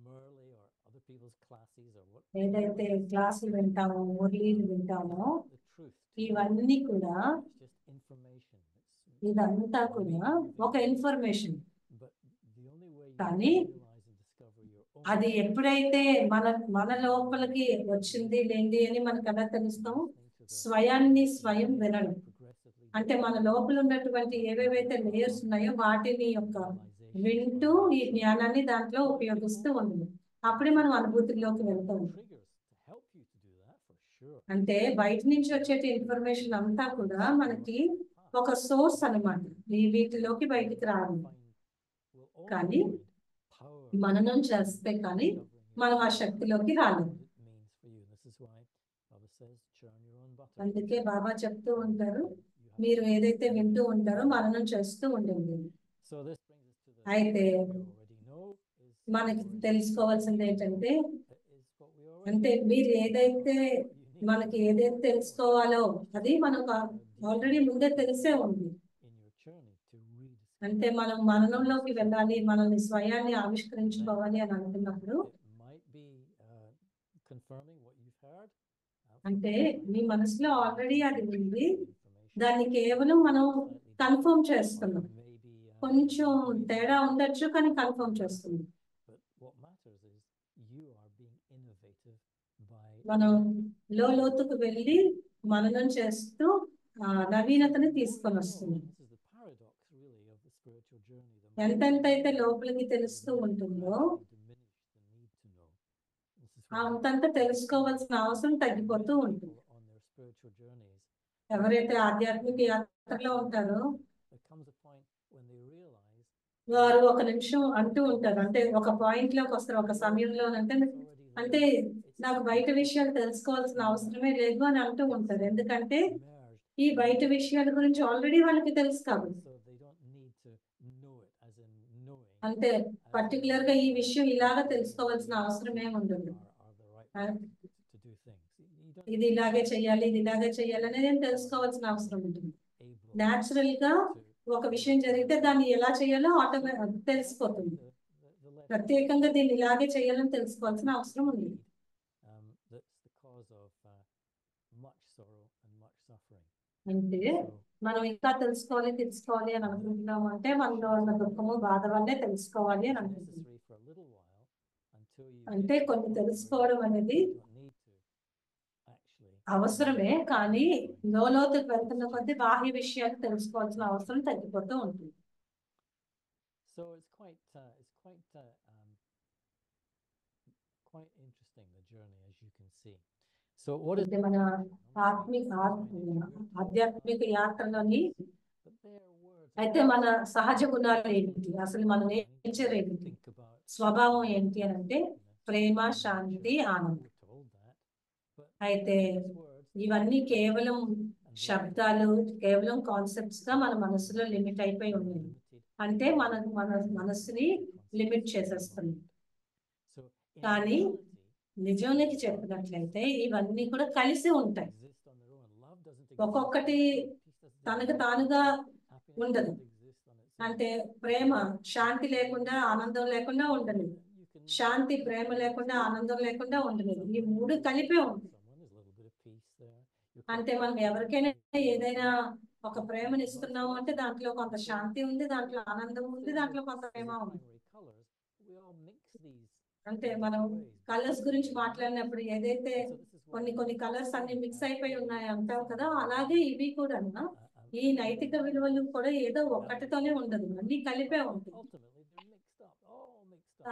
Speaker 3: Murli or other people's classes or what.
Speaker 1: ఏదైతే క్లాసులు వింటామో, మురళీలు వింటామో,
Speaker 3: The truth.
Speaker 1: ఇవన్నీ కూడా
Speaker 3: It's just information.
Speaker 1: ఇదంతా కూడా ఒక information.
Speaker 3: But the only way you
Speaker 1: కానీ
Speaker 3: realize and discover your own.
Speaker 1: అది ఎప్పుడైతే మన లోపలికి వచ్చింది లేండి అని మనకు ఎలా తెలుస్తాం? స్వయాన్ని స్వయం వినడం. అంటే మన లోపల ఉన్నటువంటి ఏవేవైతే లేయర్స్ ఉన్నాయో వాటిని యొక్క వింటూ ఈ జ్ఞానాన్ని దాంట్లో ఉపయోగిస్తూ ఉండదు. అప్పుడే మనం అనుభూతిలోకి వెళ్తాం. అంటే బయట నుంచి వచ్చే ఇన్ఫర్మేషన్ అంతా కూడా మనకి ఒక సోర్స్ అన్నమాట. వీటిలోకి బయటికి రాదు. కానీ మననం చేస్తే కానీ మనం ఆ శక్తిలోకి రాలేము. అందుకే బాబా చెప్తూ ఉంటారు, మీరు ఏదైతే వింటూ ఉంటారో మననం చేస్తూ ఉండండి. అయితే మనకి తెలుసుకోవాల్సింది ఏంటంటే, అంటే మీరు ఏదైతే మనకి ఏదైతే తెలుసుకోవాలో అది మనకు ఆల్రెడీ ముందే తెలిసే ఉంది. అంటే మనం మననంలోకి వెళ్ళాలి, మనల్ని స్వయాన్ని ఆవిష్కరించుకోవాలి అని అనుకున్నప్పుడు, అంటే మీ మనసులో ఆల్రెడీ అది ఉంది, దాన్ని కేవలం మనం కన్ఫర్మ్ చేస్తున్నాం. కొంచెం తేడా ఉండొచ్చు కానీ కన్ఫర్మ్ చేస్తున్నాం. మనం లోతుకు వెళ్ళి మననం చేస్తూ నవీనతని తీసుకొని వస్తుంది. ఎంతెంతైతే లోపలికి తెలుస్తూ ఉంటుందో అంతంత తెలుసుకోవాల్సిన అవసరం తగ్గిపోతూ ఉంటుంది. ఎవరైతే ఆధ్యాత్మిక యాత్రలో ఉంటారో వారు ఒక నిమిషం అంటూ ఉంటారు, అంటే ఒక పాయింట్ లోకి వస్తారు, ఒక సమయంలో అంటే నాకు బయట విషయాలు తెలుసుకోవాల్సిన అవసరమే లేదు అని అంటూ ఉంటారు. ఎందుకంటే ఈ బయట విషయాల గురించి ఆల్రెడీ వాళ్ళకి తెలుసు కాబట్టి. అంటే పర్టికులర్ గా ఈ విషయం ఇలాగా తెలుసుకోవాల్సిన అవసరం ఏమి ఉండదు. ఇది ఇలాగే చెయ్యాలి, ఇది ఇలాగే చెయ్యాలి అనేది ఏం తెలుసుకోవాల్సిన అవసరం ఉంటుంది. న్యాచురల్ గా ఒక విషయం జరిగితే దాన్ని ఎలా చేయాలో ఆటోమేటిక్ తెలిసిపోతుంది. ప్రత్యేకంగా దీన్ని ఇలాగే చేయాలని తెలుసుకోవాల్సిన అవసరం ఉంది. అంటే మనం ఇంకా తెలుసుకోవాలి అని అనుకుంటున్నాము అంటే మనలో ఉన్న దుఃఖము బాధ వల్లే తెలుసుకోవాలి అని అనుకుంటున్నాం. అంటే కొన్ని తెలుసుకోవడం అనేది అవసరమే, కానీ లోతుకు వెళ్తున్న కొద్దీ బాహ్య విషయాలు తెలుసుకోవాల్సిన అవసరం తగ్గిపోతూ ఉంటుంది.
Speaker 3: So it's quite interesting, the journey, as you can see. So what is
Speaker 1: మన ఆధ్యాత్మిక యాత్రలోని అయితే మన సహజ గుణాలు ఏంటి, అసలు మన నేచర్ ఏంటి, స్వభావం ఏంటి అని అంటే ప్రేమ, శాంతి, ఆనందం. అయితే ఇవన్నీ కేవలం శబ్దాలు, కేవలం కాన్సెప్ట్స్ గా మన మనసులో లిమిట్ అయిపోయి ఉన్నాయి. అంటే మన మనసుని లిమిట్ చేసేస్తుంది. కానీ నిజానికి చెప్పినట్లయితే ఇవన్నీ కూడా కలిసి ఉంటాయి. ఒక్కొక్కటి తనకు తానుగా ఉండదు. అంటే ప్రేమ శాంతి లేకుండా ఆనందం లేకుండా ఉండలేదు, శాంతి ప్రేమ లేకుండా ఆనందం లేకుండా ఉండలేదు. ఈ మూడు కలిపే ఉంటాయి. అంటే మనం ఎవరికైనా ఏదైనా ఒక ప్రేమని ఇస్తున్నాము అంటే దాంట్లో కొంత శాంతి ఉంది, దాంట్లో ఆనందం ఉంది, దాంట్లో కొంత ప్రేమ ఉంది. అంటే మనం కలర్స్ గురించి మాట్లాడినప్పుడు ఏదైతే కొన్ని కలర్స్ అన్ని మిక్స్ అయిపోయి ఉన్నాయి అంటాం కదా, అలాగే ఇవి కూడా ఈ నైతిక విలువలు కూడా ఏదో ఒక్కటితోనే ఉండదు, అన్ని కలిపే ఉంటాయి.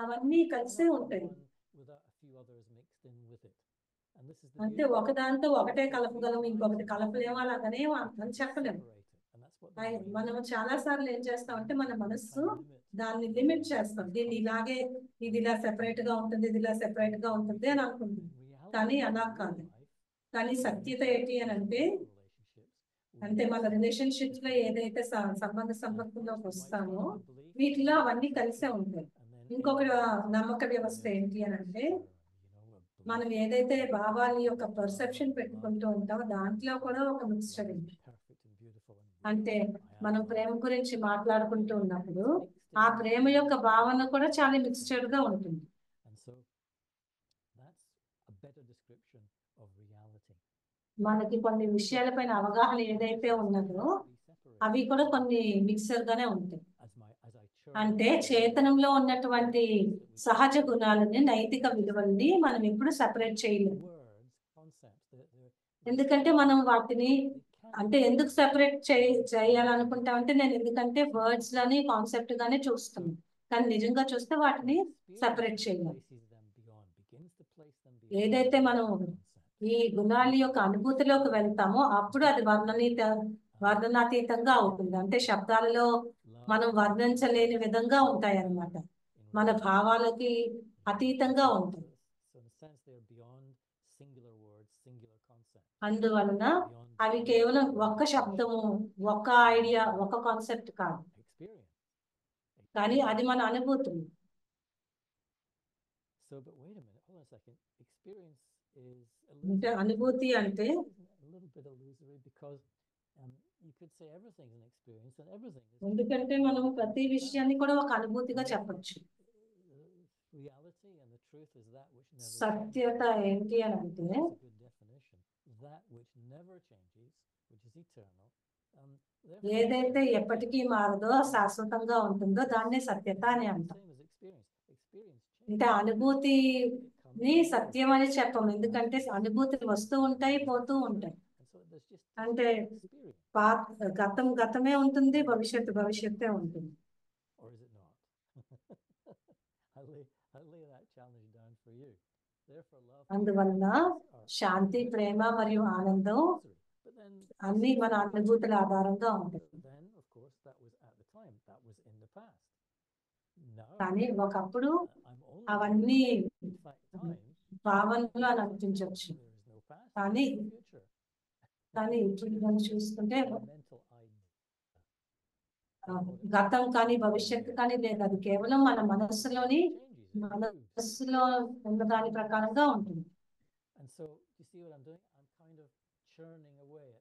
Speaker 1: అవన్నీ కలిసే ఉంటాయి. అంటే ఒకదాంతో ఒకటే కలపగలం, ఇంకొకటి కలపలేము, అలాగనే అని చెప్పలేము. మనం చాలా సార్లు ఏం చేస్తామంటే మన మనస్సు దాన్ని లిమిట్ చేస్తాం. దీన్ని ఇలాగే, ఇది ఇలా సెపరేట్ గా ఉంటుంది, ఇది ఇలా సెపరేట్ గా ఉంటుంది అని అనుకుంటుంది. కానీ అలా కాదు. కానీ సత్యత ఏంటి అని అంటే అంటే మన రిలేషన్షిప్స్ లో ఏదైతే సంబంధ సంపర్కంలోకి వస్తామో వీటిలో అవన్నీ కలిసే ఉంటాయి. ఇంకొక నమ్మక వ్యవస్థ ఏంటి అని అంటే, మనం ఏదైతే భావాల యొక్క పర్సెప్షన్ పెట్టుకుంటూ ఉంటామో దాంట్లో కూడా ఒక మిక్స్చర్ ఉంది. అంటే మనం ప్రేమ గురించి మాట్లాడుకుంటూ ఉన్నప్పుడు ఆ ప్రేమ యొక్క భావన కూడా చాలా మిక్స్చర్ గా ఉంటుంది. మనకి కొన్ని విషయాలపైన అవగాహన ఏదైతే ఉన్నదో అవి కూడా కొన్ని మిక్సర్ గానే ఉంటాయి. అంటే చేతనంలో ఉన్నటువంటి సహజ గుణాలని, నైతిక విలువల్ని మనం ఎప్పుడు సెపరేట్ చేయలేము. ఎందుకంటే మనం వాటిని అంటే ఎందుకు సెపరేట్ చేయాలనుకుంటామంటే నేను ఎందుకంటే వర్డ్స్ లని కాన్సెప్ట్ గానే చూస్తున్నాను, కానీ నిజంగా చూస్తే వాటిని సెపరేట్ చేయలేము. ఏదైతే మనం ఈ గుణాల యొక్క అనుభూతిలోకి వెళ్తామో అప్పుడు అది వర్ణనాతీతంగా అవుతుంది. అంటే శబ్దాలలో మనం వర్ణించలేని విధంగా ఉంటాయి అన్నమాట. మన భావాలకి అతీతంగా ఉంటుంది. అందువలన అవి కేవలం ఒక్క శబ్దము, ఒక్క ఐడియా, ఒక్క కాన్సెప్ట్ కాదు, కానీ అది మన అనుభూతులు. అంటే అనుభూతి అంటే ఎందుకంటే మనం ప్రతి విషయాన్ని కూడా ఒక అనుభూతిగా చెప్పచ్చు. సత్యత ఏంటి అని అంటే ఏదైతే ఎప్పటికీ మారదో శాశ్వతంగా ఉంటుందో దాన్నే సత్యత అని అంటాం. అంటే అనుభూతిని సత్యం అని చెప్పం, ఎందుకంటే అనుభూతులు వస్తూ ఉంటాయి, పోతూ ఉంటాయి. అంటే గతం గతమే ఉంటుంది, భవిష్యత్తు భవిష్యత్తే ఉంటుంది. అందువలన శాంతి, ప్రేమ మరియు ఆనందం అన్ని మన అనుభూతుల ఆధారంగా ఉంటాయి. కానీ ఒకప్పుడు అవన్నీ భావనలు అని అనిపించవచ్చు, కానీ ఇప్పుడు మనం చూసుకుంటే గతం కానీ భవిష్యత్తు కానీ లేదు, అది కేవలం మన మనస్సులో ఉన్న దాని ప్రకారంగా ఉంటుంది.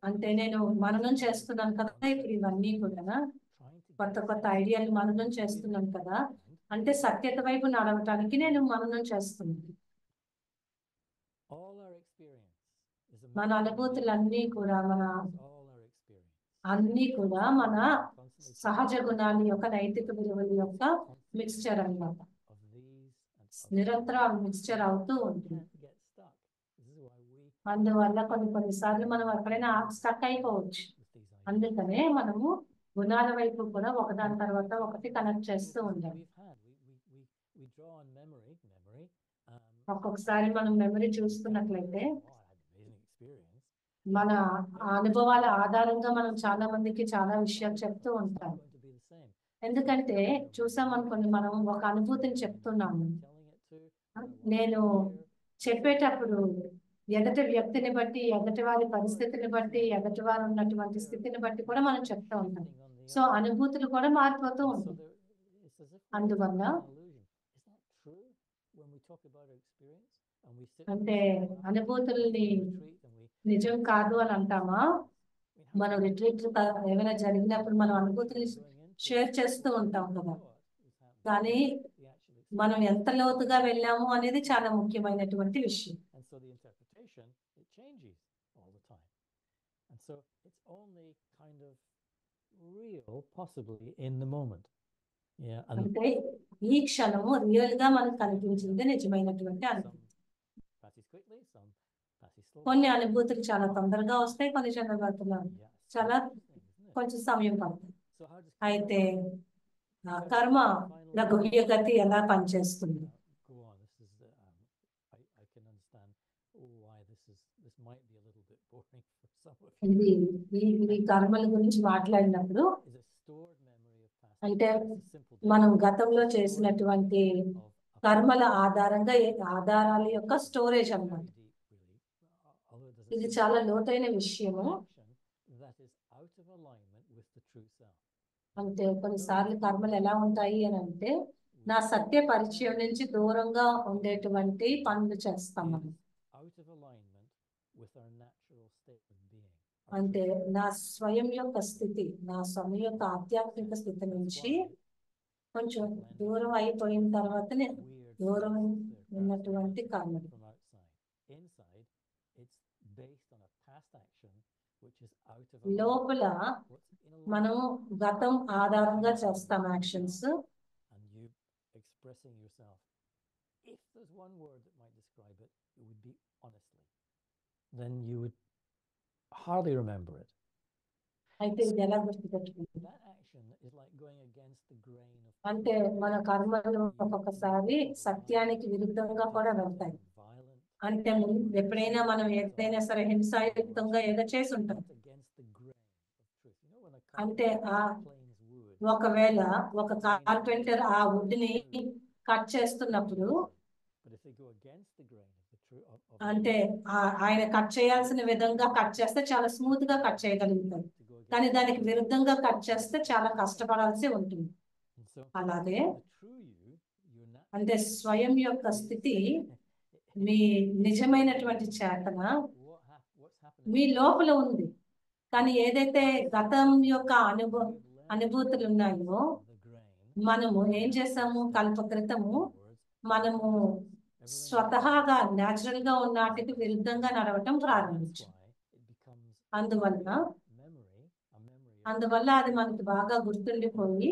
Speaker 1: అంటే నేను మననం చేస్తున్నాను కదా ఇప్పుడు ఇవన్నీ కూడా కొత్త కొత్త ఐడియాలు మననం చేస్తున్నాను కదా, అంటే సత్యత వైపు నడవటానికి నేను మననం చేస్తున్నాను. మన అనుభూతులన్నీ కూడా మన సహజ గుణాల యొక్క, నైతిక విలువల యొక్క మిక్స్చర్ అన్నమాట. నిరంతరం మిక్స్చర్ అవుతూ ఉంటుంది. అందువల్ల కొన్నిసార్లు మనం ఎక్కడైనా స్టక్ అయిపోవచ్చు. అందుకనే మనము గుణాల వైపు కూడా ఒకదాని తర్వాత ఒకటి కనెక్ట్ చేస్తూ ఉండాలి. ఒక్కొక్కసారి మనం మెమరీ చూసుకున్నట్లయితే మన అనుభవాల ఆధారంగా మనం చాలా మందికి చాలా విషయాలు చెప్తూ ఉంటాం. ఎందుకంటే చూసామనుకోండి, మనం ఒక అనుభూతిని చెప్తున్నాము, నేను చెప్పేటప్పుడు ఎదటి వ్యక్తిని బట్టి, ఎదటి వారి పరిస్థితిని బట్టి, ఎదటి వారు ఉన్నటువంటి స్థితిని బట్టి కూడా మనం చెప్తూ ఉంటాం. సో అనుభూతులు కూడా మారిపోతూ ఉంటాయి. అందువల్ల అంటే అనుభూతుల్ని నిజం కాదు అని అంటామా? మనం రిట్రీట్ ఏమైనా జరిగినప్పుడు మనం అనుభూతులు షేర్ చేస్తూ ఉంటాం కదా, కానీ మనం ఎంత లోతుగా వెళ్ళాము అనేది చాలా ముఖ్యమైనటువంటి విషయం. అంటే ఈ క్షణము రియల్ గా మనకు కనిపించింది నిజమైనటువంటి అనుభూతి. కొన్ని అనుభూతులు చాలా తొందరగా వస్తాయి, కొన్ని చాలా కొంచెం సమయం పడుతుంది. అయితే కర్మ గుహ్యగతి ఎలా పనిచేస్తుంది? ఈ కర్మల గురించి మాట్లాడినప్పుడు అంటే మనం గతంలో చేసినటువంటి కర్మల ఆధారంగా ఆధారాల యొక్క స్టోరేజ్ అన్నమాట. ఇది చాలా లోతైన విషయము.
Speaker 3: out of alignment with the true self.
Speaker 1: అంటే కొన్నిసార్లు కర్మలు ఎలా ఉంటాయి అని అంటే నా సత్య పరిచయం నుంచి దూరంగా ఉండేటువంటి పనులు చేస్తాం మనం.
Speaker 3: Out of alignment with our natural state of being.
Speaker 1: అంటే నా స్వయం యొక్క స్థితి, నా స్వయం యొక్క ఆధ్యాత్మిక స్థితి నుంచి కొంచెం దూరం అయిపోయిన తర్వాతనే దూరం ఉన్నటువంటి కర్మలు. లోపల మనం గతం ఆధారంగా చేస్తాం actions.
Speaker 3: If there's one word that might describe it, it would be honestly. Then you would hardly remember it.
Speaker 1: అయితే ఇది ఎలా గుర్తుపెట్టుకుంటుంది?
Speaker 3: That action is like going against the grain of.
Speaker 1: అంటే మన కర్మలు ఒక్కొక్కసారి సత్యానికి విరుద్ధంగా కూడా వెళ్తాయి. అంటే ఎప్పుడైనా మనం ఏదైనా సరే హింసాయుక్తంగా ఏదో చేసి ఉంటాం. అంటే ఒకవేళ ఒక కార్పెంటర్ ఆ వుడ్ని కట్ చేస్తున్నప్పుడు అంటే ఆయన కట్ చేయాల్సిన విధంగా కట్ చేస్తే చాలా స్మూత్ గా కట్ చేయగలుగుతారు, కానీ దానికి విరుద్ధంగా కట్ చేస్తే చాలా కష్టపడాల్సి ఉంటుంది. అలాగే అంటే స్వయం యొక్క స్థితి, మీ నిజమైనటువంటి చేతన మీ లోపల ఉంది, కానీ ఏదైతే గతం యొక్క అనుభూతులు ఉన్నాయో మనము ఏం చేసాము, కల్పకృతము మనము స్వతహాగా న్యాచురల్ గా ఉన్న వాటికి విరుద్ధంగా నడవటం ప్రారంభించాం. అందువల్ల అది మనకి బాగా గుర్తుండిపోయి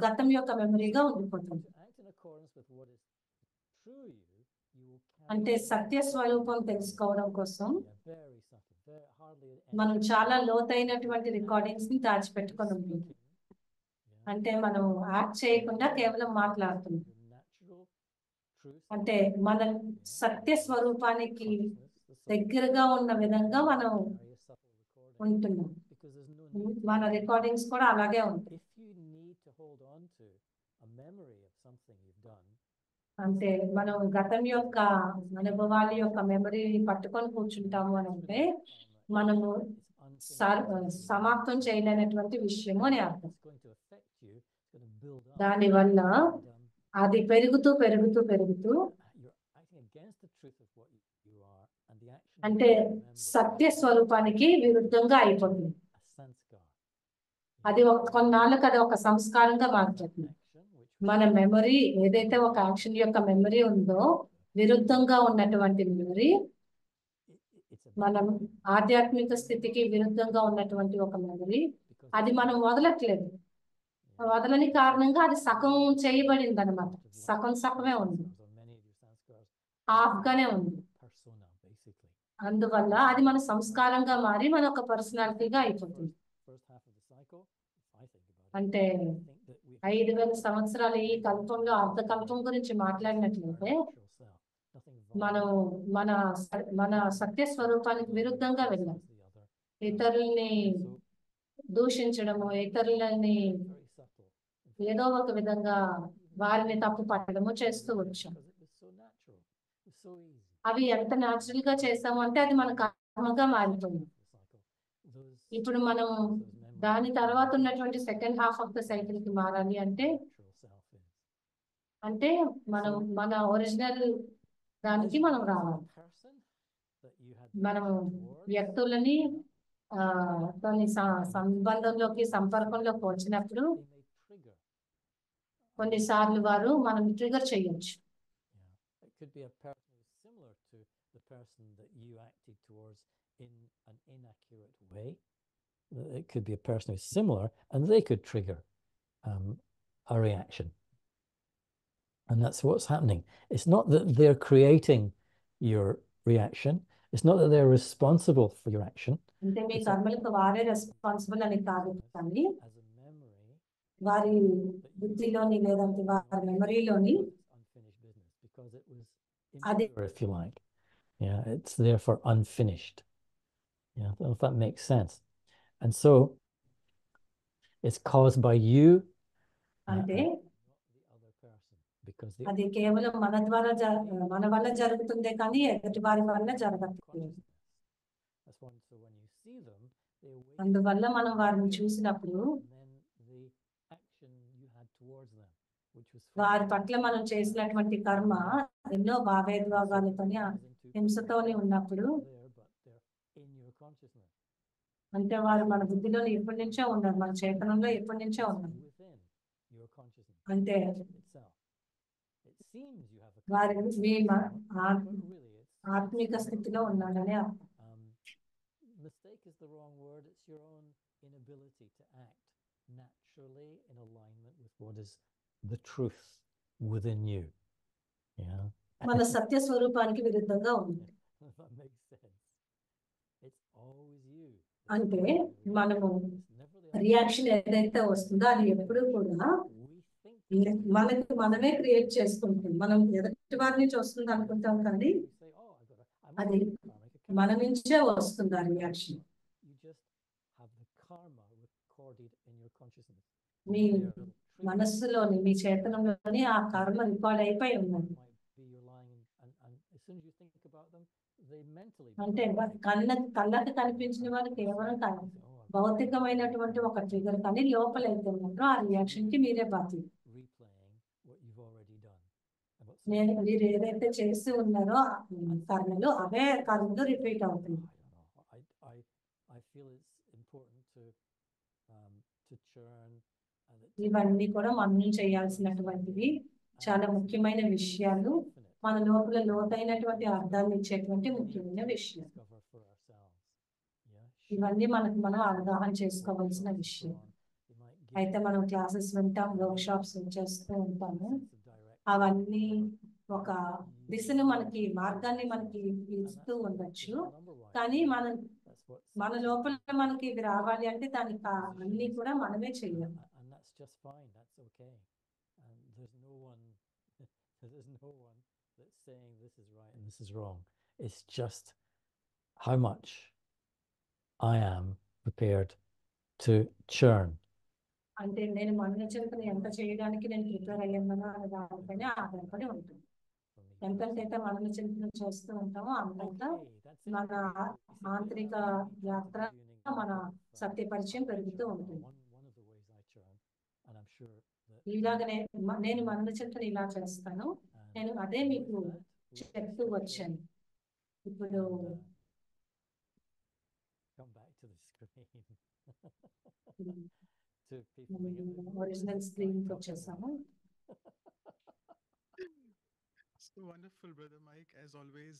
Speaker 1: గతం యొక్క మెమరీగా ఉండిపోతుంది. అంటే సత్య స్వరూపం తెలుసుకోవడం కోసం మనం చాలా లోతైనటువంటి రికార్డింగ్స్ ని దాచిపెట్టుకొని ఉంటుంది. అంటే మనం యాక్ట్ చేయకుండా కేవలం మాట్లాడుతున్నాం. అంటే మన సత్య స్వరూపానికి దగ్గరగా ఉన్న విధంగా మనం ఉంటున్నాం. మన రికార్డింగ్స్ కూడా అలాగే ఉంటాయి. అంటే మనం గతం యొక్క అనుభవాల యొక్క మెమరీని పట్టుకొని కూర్చుంటాము అని అంటే మనము సమాప్తం చేయలేనటువంటి విషయము అని అర్థం. దానివల్ల అది పెరుగుతూ పెరుగుతూ పెరుగుతూ అంటే సత్య స్వరూపానికి విరుద్ధంగా అయిపోతుంది. అది కొన్నాళ్ళకి అది ఒక సంస్కారంగా మారుతుంది. మన మెమరీ ఏదైతే ఒక యాక్షన్ యొక్క మెమరీ ఉందో విరుద్ధంగా ఉన్నటువంటి మెమరీ, మనం ఆధ్యాత్మిక స్థితికి విరుద్ధంగా ఉన్నటువంటి ఒక మెమరీ, అది మనం వదలట్లేదు. వదలని కారణంగా అది సగం చేయబడింది అనమాట. సగమే ఉంది, హాఫ్ గానే ఉంది. అందువల్ల అది మన సంస్కారంగా మారి మన ఒక పర్సనాలిటీగా అయిపోతుంది. అంటే 5000 సంవత్సరాలు ఈ కల్పంలో అర్ధకల్పం గురించి మాట్లాడినట్లయితే మనం మన సత్య స్వరూపానికి విరుద్ధంగా వెళ్ళాం. ఇతరుల్ని దూషించడము, ఇతరులని ఏదో ఒక విధంగా వారిని తప్పు పట్టడము చేస్తూ వచ్చాం. అవి ఎంత న్యాచురల్ గా చేసాము అంటే అది మన కర్మగా మారిపోయింది. ఇప్పుడు మనం దాని తర్వాత ఉన్నటువంటి second half of the cycle కి మారాలి అంటే మనం మన ఒరిజినల్ దానికి మనం రావాలి. మనం వ్యక్తులని కొన్ని సంబంధంలోకి సంపర్కంలోకి వచ్చినప్పుడు కొన్నిసార్లు వారు మనం ట్రిగర్ చేయొచ్చు.
Speaker 3: It could be a person who's similar, and they could trigger a reaction. And that's what's happening. It's not that they're creating your reaction. It's not that they're responsible for your action.
Speaker 1: అంటే మీ కర్మలకు వారే responsible అని కాదు, కానీ వారి బుద్ధిలోని లేదంటే వారి మెమరీలోని
Speaker 3: అది, if you like, yeah, it's there for unfinished. Yeah, I don't know if that makes sense. And so it's caused by you,
Speaker 1: అంటే
Speaker 3: because
Speaker 1: అది కేవలం మన ద్వారా మన వల్ల జరుగుతుందే కానీ ఎదుటి వారి వల్ల జరగట్లేదు.
Speaker 3: So when you see them, they awaken
Speaker 1: అందువల్ల మనం వారిని
Speaker 3: fear,
Speaker 1: చూసినప్పుడు
Speaker 3: and then the action you had towards them, which was
Speaker 1: వారి
Speaker 3: fear.
Speaker 1: పట్ల మనం చేసినటువంటి కర్మ ఎన్నో భావేద్వేగాలతోని హింసతోని ఉన్నప్పుడు
Speaker 3: There, but they're in your consciousness.
Speaker 1: అంటే వారు మన బుద్ధిలో ఎప్పటి నుంచో ఉన్నారు, మన చేతనంలో ఎప్పటి నుంచో
Speaker 3: It's
Speaker 1: ఉన్నారు.
Speaker 3: within your consciousness
Speaker 1: అంటే
Speaker 3: itself. It seems you have a
Speaker 1: వారి
Speaker 3: consciousness,
Speaker 1: me
Speaker 3: but really it's
Speaker 1: ఆత్మిక స్థితిలో ఉన్నాడని అర్థం.
Speaker 3: mistake is the wrong word. It's your own inability to act naturally in alignment with what is the truth within you. Yeah.
Speaker 1: మన సత్య స్వరూపానికి విరుద్ధంగా ఉంది.
Speaker 3: If that makes sense. It's always you.
Speaker 1: అంటే మనము
Speaker 3: It's never the other
Speaker 1: reaction ఏదైతే వస్తుందో అది ఎప్పుడు కూడా
Speaker 3: we think
Speaker 1: మనకి మనమే క్రియేట్ చేసుకుంటాం. మనం ఎదుటి వారి నుంచి వస్తుంది అనుకుంటాం, కానీ
Speaker 3: we say, oh, I
Speaker 1: అది
Speaker 3: must have karmic account.
Speaker 1: మన నుంచే వస్తుంది ఆ reaction.
Speaker 3: You just have the karma recorded in your consciousness.
Speaker 1: Me
Speaker 3: They are little triggers.
Speaker 1: మనస్సులోని మీ చేతనంలోని ఆ కర్మ రికార్డ్ అయిపోయి ఉన్నది.
Speaker 3: Might be you're lying and as soon as you think about them, they mentally
Speaker 1: అంటే కళ్ళకి కనిపించిన వాళ్ళు కేవలం భౌతికమైనటువంటి ఒక ట్రిగర్, కానీ లోపలైతే మాత్రం ఆ రియాక్షన్ కి మీరే బాధ్యత.
Speaker 3: replaying what you've already done.
Speaker 1: మీరు ఏదైతే చేసి ఉన్నారో కర్మలు అవే కర్మలు రిపీట్ అవుతుంది.
Speaker 3: I feel it's important to churn.
Speaker 1: ఇవన్నీ కూడా మనం చేయాల్సినటువంటివి చాలా ముఖ్యమైన విషయాలు, మన లోపల లోతైనటువంటి అర్థాన్ని ఇచ్చేటువంటి ముఖ్యమైన విషయం. ఇవన్నీ మనం అవగాహన చేసుకోవాల్సిన విషయం. అయితే మనం క్లాసెస్ వింటాం, వర్క్ షాప్స్ చేస్తూ ఉంటాము. అవన్నీ ఒక దిశను మనకి, మార్గాన్ని మనకి ఇస్తూ ఉండొచ్చు, కానీ మన లోపల మనకి ఇది రావాలి అంటే దానికి అన్ని కూడా మనమే చేయాలి.
Speaker 3: Just fine, that's okay. There's no one that's saying this is right and this is wrong. It's just how much I am prepared to churn.
Speaker 1: అంటే నేను మన చింతన ఎంత చేయడానికి నేను ప్రిపేర్ అయ్యానో అనే దానిపైన ఆధారపడి ఉంటుంది. ఎంతైతే మన చింతన చేస్తూ ఉంటామో అంతంత మన ఆంతరిక యాత్ర, మన సత్య పరిచయం పెరుగుతూ ఉంటుంది. ఇలాగనే నేను మన చింతన ఇలా చేస్తాను, నేను అదే మీకు చెప్తూ వచ్చాను. ఇప్పుడు ఒరిజినల్ స్క్రీన్ వచ్చేసాము.
Speaker 4: So wonderful, Brother Mike, as always.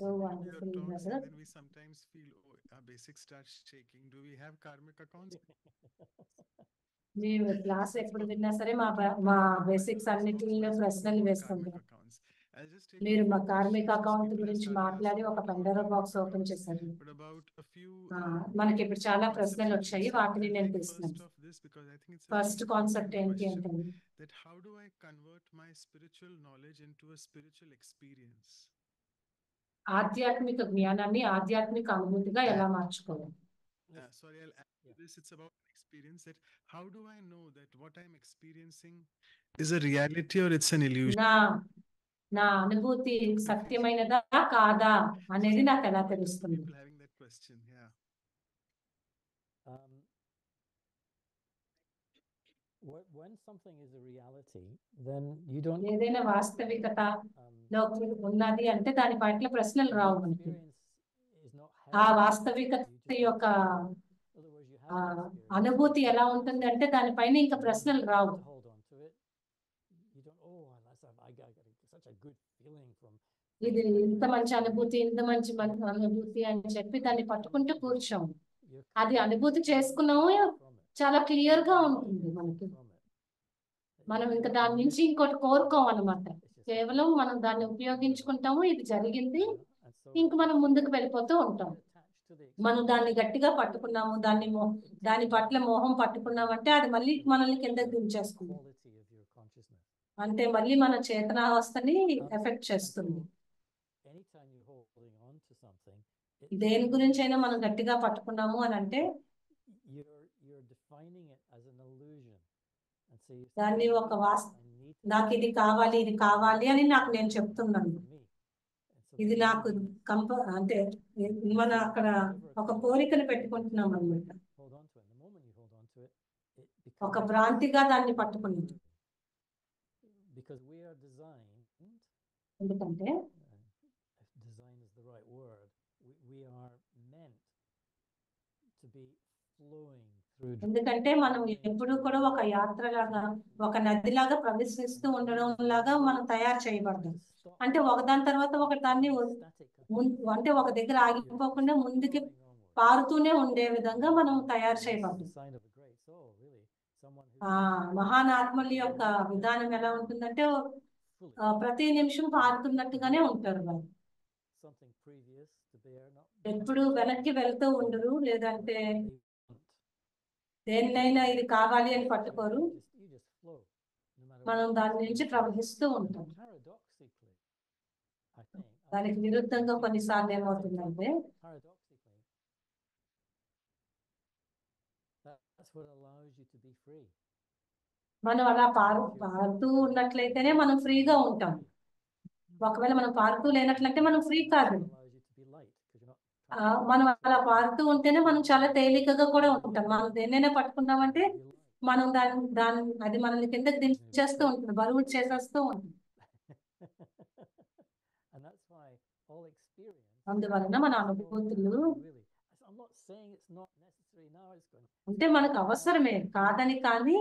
Speaker 1: So wonderful, brother.
Speaker 4: And then we sometimes feel, oh, our basics start shaking. Do we have karmic accounts?
Speaker 1: మేము క్లాస్ ఎప్పుడు విన్నా సరే మా బేసిక్స్ అన్నిటిలో ప్రశ్నలు వేసుకుంటాం. మీరు మా కార్మిక అకౌంట్ గురించి మాట్లాడి ఒక పండోరా బాక్స్ ఓపెన్ చేశారు. మనకి ఇప్పుడు చాలా ప్రశ్నలు వచ్చాయి, వాటిని నేను తీస్తున్నాను. ఫస్ట్ కాన్సెప్ట్ ఏంటి అంటే,
Speaker 4: how do I convert my spiritual knowledge into a spiritual experience?
Speaker 1: ఆధ్యాత్మిక జ్ఞానాన్ని ఆధ్యాత్మిక అనుభూతిగా ఎలా మార్చుకోవాలి?
Speaker 4: Sorry, I'll add to this. It's about experience. That how do I know that what I'm experiencing is a reality or it's an illusion?
Speaker 1: నా అనుభూతి సత్యమైనదా కాదా అనేది నాకు ఎలా తెలుస్తుంది?
Speaker 4: People having that question, yeah.
Speaker 3: When something is a reality, then you don't.
Speaker 1: ఏదైనా వాస్తవికతలో ఉన్నది అంటే దాని పట్ల ప్రశ్నలు రావు మనకి. ఆ వాస్తవికత యొక్క అనుభూతి ఎలా ఉంటుంది అంటే దానిపైన ఇంకా ప్రశ్నలు రావు. ఇది ఇంత మంచి అనుభూతి, ఇంత మంచి అనుభూతి అని చెప్పి దాన్ని పట్టుకుంటూ కూర్చోము. అది అనుభూతి చేసుకున్నాము, చాలా క్లియర్ గా ఉంటుంది మనకి. మనం ఇంకా దాని నుంచి ఇంకోటి కోరుకోమన్నమాట. కేవలం మనం దాన్ని ఉపయోగించుకుంటాము, ఇది జరిగింది, ఇంక మనం ముందుకు వెళ్ళిపోతూ ఉంటాం. మనం దాన్ని గట్టిగా పట్టుకున్నాము, దాని పట్ల మోహం పట్టుకున్నామంటే అది మళ్ళీ మనల్ని కిందకి దించేస్తుంది. అంటే మళ్ళీ మన చేతనావస్థని ఎఫెక్ట్ చేస్తుంది. దేని గురించి అయినా మనం గట్టిగా పట్టుకున్నాము అని అంటే దాన్ని ఒక నాకు ఇది కావాలి, ఇది కావాలి అని నాకు నేను చెప్తున్నాను. ఇది నాకు అంటే మన అక్కడ ఒక కోరికను పెట్టుకుంటున్నాం అన్నమాట. ఒక భ్రాంతిగా దాన్ని పట్టుకున్నాం. ఎందుకంటే ఎందుకంటే మనం ఎప్పుడు కూడా ఒక యాత్రలాగా, ఒక నదిలాగా ప్రవేశిస్తూ ఉండడం లాగా మనం తయారు చేయబడ్డాం. అంటే ఒకదాని తర్వాత ఒక దాన్ని అంటే ఒక దగ్గర ఆగిపోకుండా ముందుకి పారుతూనే ఉండే విధంగా మనం తయారు చేయబడ్డాం. మహానాత్మల యొక్క విధానం ఎలా ఉంటుందంటే ప్రతి నిమిషం పారుతున్నట్టుగానే ఉంటారు వాళ్ళు. ఎప్పుడు వెనక్కి వెళ్తూ ఉండరు, లేదంటే దేన్నైనా ఇది కావాలి అని పట్టుకోరు. మనం దాని నుంచి ప్రవహిస్తూ ఉంటాం. దానికి విరుద్ధంగా కొన్నిసార్లు ఏమవుతుందంటే మనం అలా పారుతూ ఉన్నట్లయితేనే మనం ఫ్రీగా ఉంటాం. ఒకవేళ మనం పారుతూ లేనట్లంటే మనం ఫ్రీ కాదు. మనం అలా పారుతూ ఉంటేనే మనం చాలా తేలికగా కూడా ఉంటాం. మనం దేన్నైనా పట్టుకున్నామంటే మనం అది మనల్ని కిందకి దించేస్తూ ఉంటుంది, బరువు చేసేస్తూ ఉంటుంది. అందువలన మన అనుభూతులు అంటే మనకు అవసరమే కాదని, కానీ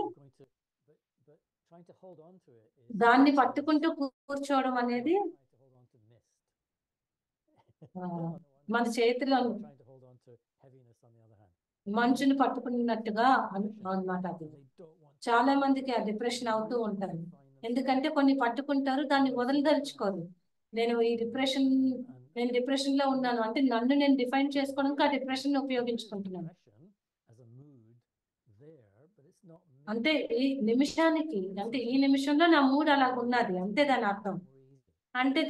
Speaker 1: దాన్ని పట్టుకుంటూ కూర్చోవడం అనేది మన చేతిలో మంచుని పట్టుకున్నట్టుగా అన్నమాట. అది చాలా మందికి ఆ డిప్రెషన్ అవుతూ ఉంటారు. ఎందుకంటే కొన్ని పట్టుకుంటారు, దాన్ని వదలదలుచుకోరు. నేను డిప్రెషన్ లో ఉన్నాను అంటే నన్ను నేను డిఫైన్ చేసుకోవడానికి ఆ డిప్రెషన్ ఉపయోగించుకుంటున్నాను. అంటే ఈ నిమిషంలో నా మూడ్ అలా ఉన్నది అంతే దాని అర్థం. అంటే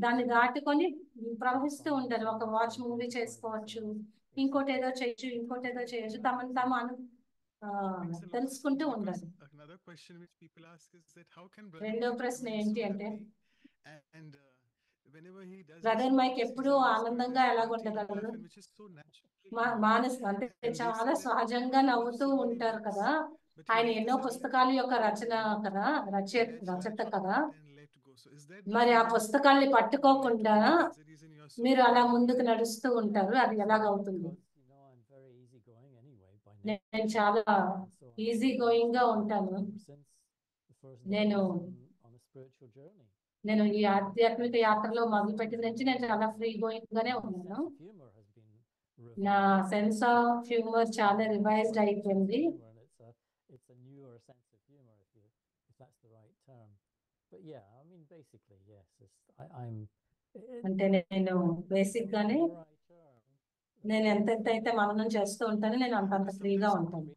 Speaker 1: దాన్ని దాటుకొని ప్రవహిస్తూ ఉంటారు. ఒక వాచ్ మూవీ చేసుకోవచ్చు, ఇంకోటి ఏదో చేయొచ్చు, తమను తాము తెలుసుకుంటూ ఉండాలి. రెండో ప్రశ్న ఏంటి అంటే బ్రదర్ మైక్ ఎప్పుడు ఆనందంగా ఎలాగుండగలరు? అంటే చాలా సహజంగా నవ్వుతూ ఉంటారు కదా. ఆయన ఎన్నో పుస్తకాల యొక్క రచయిత కదా. మరి ఆ పుస్తకాల్ని పట్టుకోకుండా మీరు అలా ముందుకు నడుస్తూ ఉంటారు, అది ఎలాగవుతుంది? నేను చాలా ఈజీ గోయింగ్ గా ఉంటాను. నేను ఈ ఆధ్యాత్మిక యాత్రలో మొదలుపెట్టిన నుంచి నేను చాలా ఫ్రీ గోయింగ్ గానే ఉన్నాను. నా సెన్స్ ఆఫ్ హ్యూమర్ చాలా రివైజ్డ్ అయిపోయింది. అంటే నేను బేసిక్ గానే నేను ఎంతెంత అయితే మననం చేస్తూ ఉంటానో నేను అంతంత ఫ్రీగా ఉంటాను.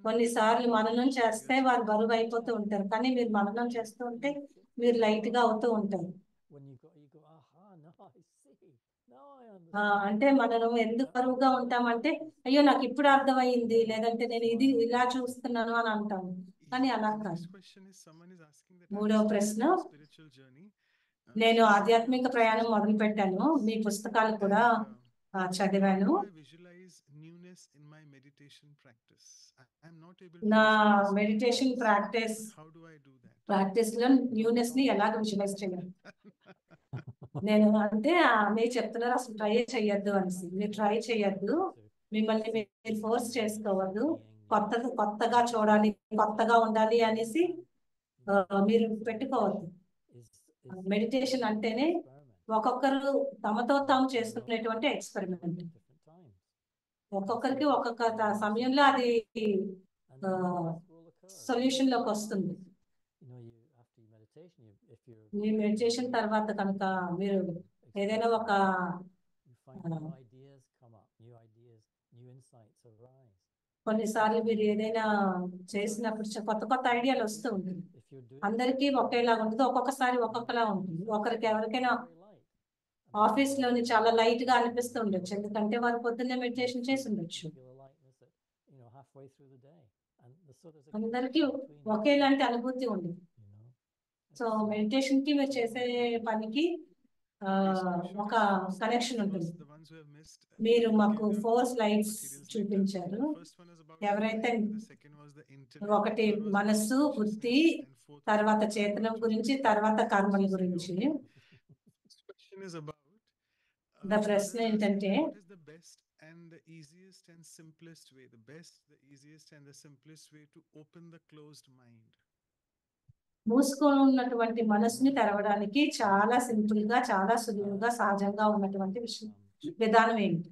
Speaker 1: కొన్నిసార్లు మననం చేస్తే వారు బరువు అయిపోతూ ఉంటారు, కానీ మీరు మననం చేస్తూ ఉంటే మీరు లైట్ గా అవుతూ ఉంటారు. అంటే మనం ఎందుకు బరువుగా ఉంటామంటే అయ్యో నాకు ఇప్పుడు అర్థమైంది, లేదంటే నేను ఇది ఇలా చూస్తున్నాను అని అంటాము, కానీ అలా కాదు. మూడవ ప్రశ్న, నేను ఆధ్యాత్మిక ప్రయాణం మొదలు పెట్టాను, మీ పుస్తకాలు కూడా చదివాను. నా మెడిటేషన్ ప్రాక్టీస్ లో న్యూనెస్ ని ఎలాగ విజువలైజ్ చేయాలి? నేను అంటే మీరు చెప్తున్నారు అసలు ట్రై చేయొద్దు అనేసి. మీరు ట్రై చేయొద్దు, మిమ్మల్ని మీరు ఫోర్స్ చేసుకోవద్దు. కొత్తగా చూడాలి, కొత్తగా ఉండాలి అనేసి మీరు పెట్టుకోవద్దు. మెడిటేషన్ అంటేనే ఒక్కొక్కరు తమతో తాము చేసుకునేటువంటి ఎక్స్పెరిమెంట్. ఒక్కొక్కరికి ఒక్కొక్క సమయంలో అది సొల్యూషన్ లోకి వస్తుంది. మీ మెడిటేషన్ తర్వాత కనుక మీరు ఏదైనా ఒక కొన్నిసార్లు మీరు ఏదైనా చేసినప్పుడు కొత్త ఐడియాలు వస్తూ ఉంటుంది. అందరికీ ఒకేలాగా ఉంటుంది, ఒక్కొక్కసారి ఒక్కొక్కలా ఉంటుంది. ఎవరికైనా ఆఫీస్ లోని చాలా లైట్ గా అనిపిస్తూ ఉండొచ్చు, ఎందుకంటే వారు పొద్దున్నే మెడిటేషన్ చేసి ఉండొచ్చు. అందరికీ ఒకేలాంటి అనుభూతి ఉంది. సో మెడిటేషన్ కి మీరు చేసే పనికి ఒక కనెక్షన్ ఉంటుంది. మీరు మాకు 4 స్లైడ్స్ చూపించారు. ఎవరైతే ఒకటి మనస్సు, బుద్ధి, తర్వాత చేతనం గురించి, తర్వాత కర్మల గురించి. The ప్రశ్న ఏంటంటే
Speaker 4: what is the best and the easiest and simplest way, the best, the easiest and the simplest way to open the closed mind?
Speaker 1: మూసుకొని ఉన్నటువంటి మనసుని తెరవడానికి చాలా సింపుల్ గా, చాలా సులువుగా, సహజంగా ఉన్నటువంటి విధానం ఏంటి?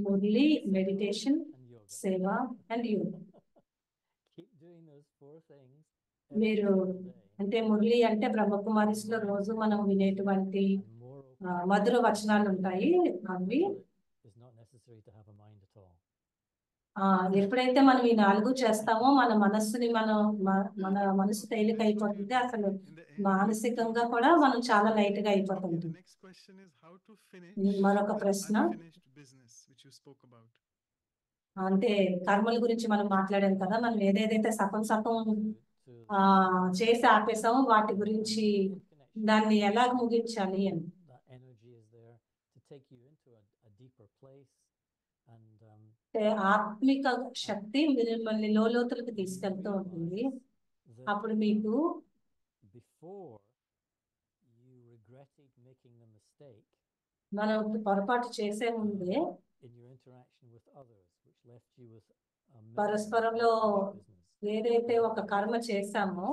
Speaker 1: మురళి, మెడిటేషన్, సేవ అండ్ యోగా. మీరు అంటే మురళి అంటే బ్రహ్మకుమారిస్లో రోజు మనం వినేటువంటి మధుర వచనాలు ఉంటాయి. అవి ఎప్పుడైతే మనం ఈ 4 చేస్తామో మన మనస్సుని మన మనసు తేలిక అయిపోతుంది. అసలు మానసికంగా కూడా మనం చాలా లైట్ గా అయిపోతుంది. మరొక ప్రశ్న అంటే కర్మల గురించి మనం మాట్లాడాం కదా, మనం ఏదేదైతే సగం చేసి ఆపేసామో వాటి గురించి దాన్ని ఎలా ముగించాలి అని. ఆత్మిక శక్తి మిమ్మల్ని లోతులకు తీసుకెళ్తూ ఉంటుంది. అప్పుడు మీకు మనం పొరపాటు చేసే ముందే పరస్పరంలో ఏదైతే ఒక కర్మ చేశామో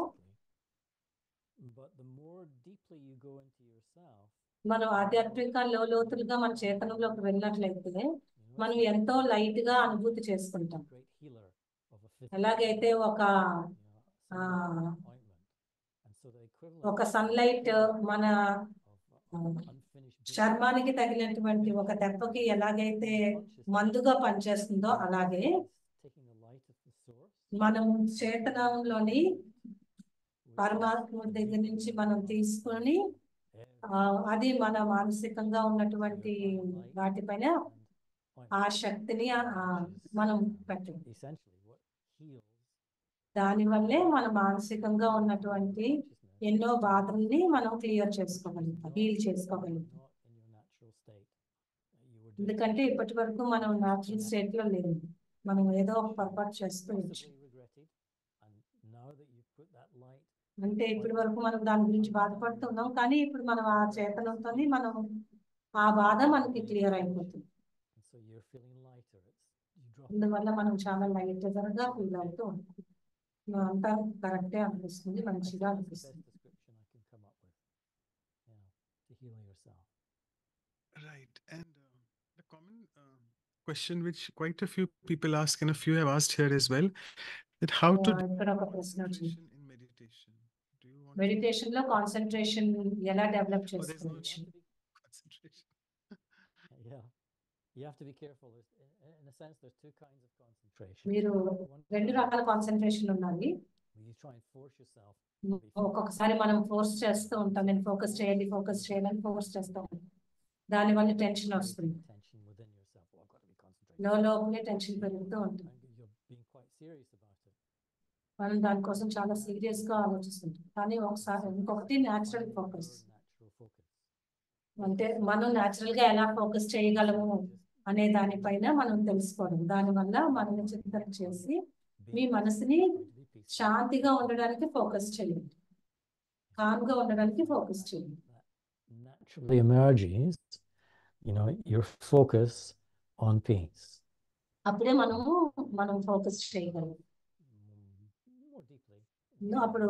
Speaker 1: మనం ఆధ్యాత్మిక లోతులుగా మన చేతనంలోకి వెళ్ళినట్లయితే మనం ఎంతో లైట్ గా అనుభూతి చేసుకుంటాం. ఎలాగైతే ఒక సన్లైట్ మన చర్మానికి తగిలినటువంటి ఒక దెబ్బకి ఎలాగైతే మందుగా పనిచేస్తుందో, అలాగే మనం చేతనంలోని పరమాత్మ దగ్గర నుంచి మనం తీసుకొని అది మన మానసికంగా ఉన్నటువంటి వాటిపైన ఆ శక్తిని మనం పెట్టాలి. దానివల్లే మన మానసికంగా ఉన్నటువంటి ఎన్నో బాధల్ని మనం క్లియర్ చేసుకోగలుగుతాం, హీల్ చేసుకోగలుగుతాం. ఎందుకంటే ఇప్పటి వరకు మనం న్యాచురల్ స్టేట్ లో లేదు, మనం ఏదో ఒక పొరపాటు చేస్తూ వచ్చాం. అంటే ఇప్పటి వరకు మనం దాని గురించి బాధపడుతున్నాం, కానీ ఇప్పుడు మనం ఆ చేతనంతో మనం ఆ బాధ మనకి క్లియర్ అయిపోతుంది. అందువల్ల మనం చాలా లైట్ గా ఫీల్ అవుతూ ఉంటాం. అంతా కరెక్టే అనిపిస్తుంది, మంచిగా అనిపిస్తుంది.
Speaker 4: Right. And the common question which quite a few people ask and a few have asked here as well, that how to do concentration in meditation. Do you want
Speaker 1: meditation లో concentration ఎలా develop చేసుకోవచ్చు?
Speaker 3: You have to be careful. In a sense, there's 2 kinds of concentration.
Speaker 1: మీరు 2 రకాల concentration ఉన్నాయి.
Speaker 3: You try and force yourself.
Speaker 1: ఒక్కొక్కసారి మనం force చేస్తూ ఉంటాం, నేను ఫోకస్ చేయాలని ఫోర్స్ చేస్తాం. దాని వల్ల టెన్షన్ వస్తుంది, లోపలే టెన్షన్ పెరుగుతూ ఉంటుంది. మనం దానికోసం చాలా సీరియస్ గా ఆలోచిస్తుంటాం. కానీ ఇంకొకటి న్యాచురల్ ఫోకస్, అంటే మనం న్యాచురల్ గా ఎలా ఫోకస్ చేయగలము అనే దానిపైన మనం తెలుసుకోవడం. దానివల్ల మనం చింతన చేసి మీ మనసుని శాంతిగా ఉండడానికి ఫోకస్ చేయండి, కామ్ గా ఉండడానికి ఫోకస్ చేయండి.
Speaker 3: Naturally emerges, your focus on peace.
Speaker 1: అప్పుడే మనం ఫోకస్ చేయగలం. అప్పుడు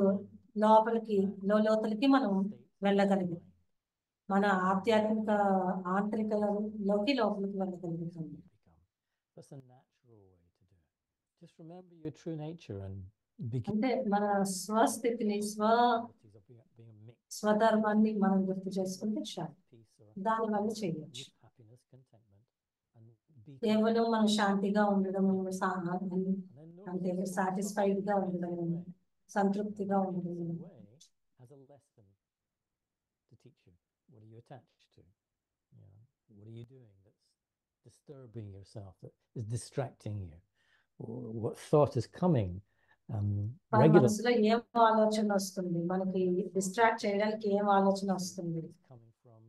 Speaker 1: లోపలికి మనం వెళ్ళగలిగాం, మన ఆధ్యాత్మిక ఆంతరికలోకి లోపలికి వెళ్ళగలుగుతాం. అంటే మన స్వస్థితిని స్వధర్మాన్ని మనం గుర్తు చేసుకుంటే చాలు, దానివల్ల చేయవచ్చు. కేవలం మనం శాంతిగా ఉండడము, అంటే సాటిస్ఫైడ్ గా ఉండడము, సంతృప్తిగా ఉండడము.
Speaker 3: What are you attached to? What are you doing that's disturbing yourself, that is distracting you? what thought is coming
Speaker 1: మన
Speaker 3: regularly.
Speaker 1: మనసులో ఏం ఆలోచన వస్తుంది, మనకి డిస్ట్రాక్ట్ చేయడానికి ఏం ఆలోచన వస్తుంది
Speaker 3: It's coming from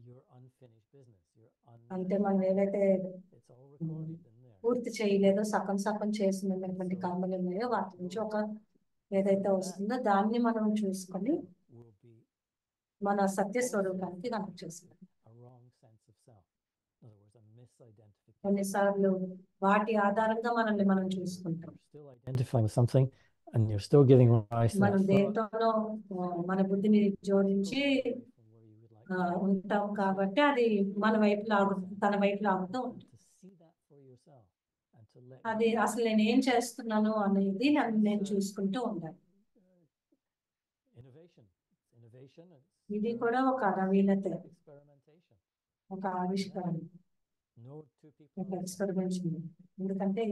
Speaker 3: your unfinished business, your
Speaker 1: అంటే మనం ఏదైతే
Speaker 3: it's all recorded in there.
Speaker 1: పూర్తి చేయలేదో సగం సగం చేసినటువంటి కర్మలు ఉన్నాయో వాటి నుంచి ఒక ఏదైతే వస్తుందో దాన్ని మనం చూసుకొని
Speaker 3: Will be
Speaker 1: మన సత్య స్వరూపానికి కనెక్ట్ చేసుకోవాలి.
Speaker 3: a wrong sense of self. In other words, a misidentification.
Speaker 1: కొన్నిసార్లు వాటి ఆధారంగా మనల్ని మనం చూసుకుంటాం.
Speaker 3: You're still identifying with something and you're still giving rise to
Speaker 1: మనం
Speaker 3: that thought.
Speaker 1: దేంతోనో మన బుద్ధిని జోడించి
Speaker 3: Away from where you would like to be.
Speaker 1: ఉంటాం కాబట్టి అది మన వైపు తన వైపు లాగుతూ
Speaker 3: And
Speaker 1: ఉంటుంది.
Speaker 3: to see that for yourself and to let
Speaker 1: అది అసలు నేను ఏం చేస్తున్నాను అనేది నన్ను నేను చూసుకుంటూ ఉండాలి.
Speaker 3: innovation. It's innovation.
Speaker 1: ఇది కూడా ఒక నవీనత,
Speaker 3: Experimentation.
Speaker 1: ఒక ఆవిష్కరణ,
Speaker 3: No two people
Speaker 1: ఒక
Speaker 3: are the same.
Speaker 1: ఎక్స్పెరిమెంట్. ఎందుకంటే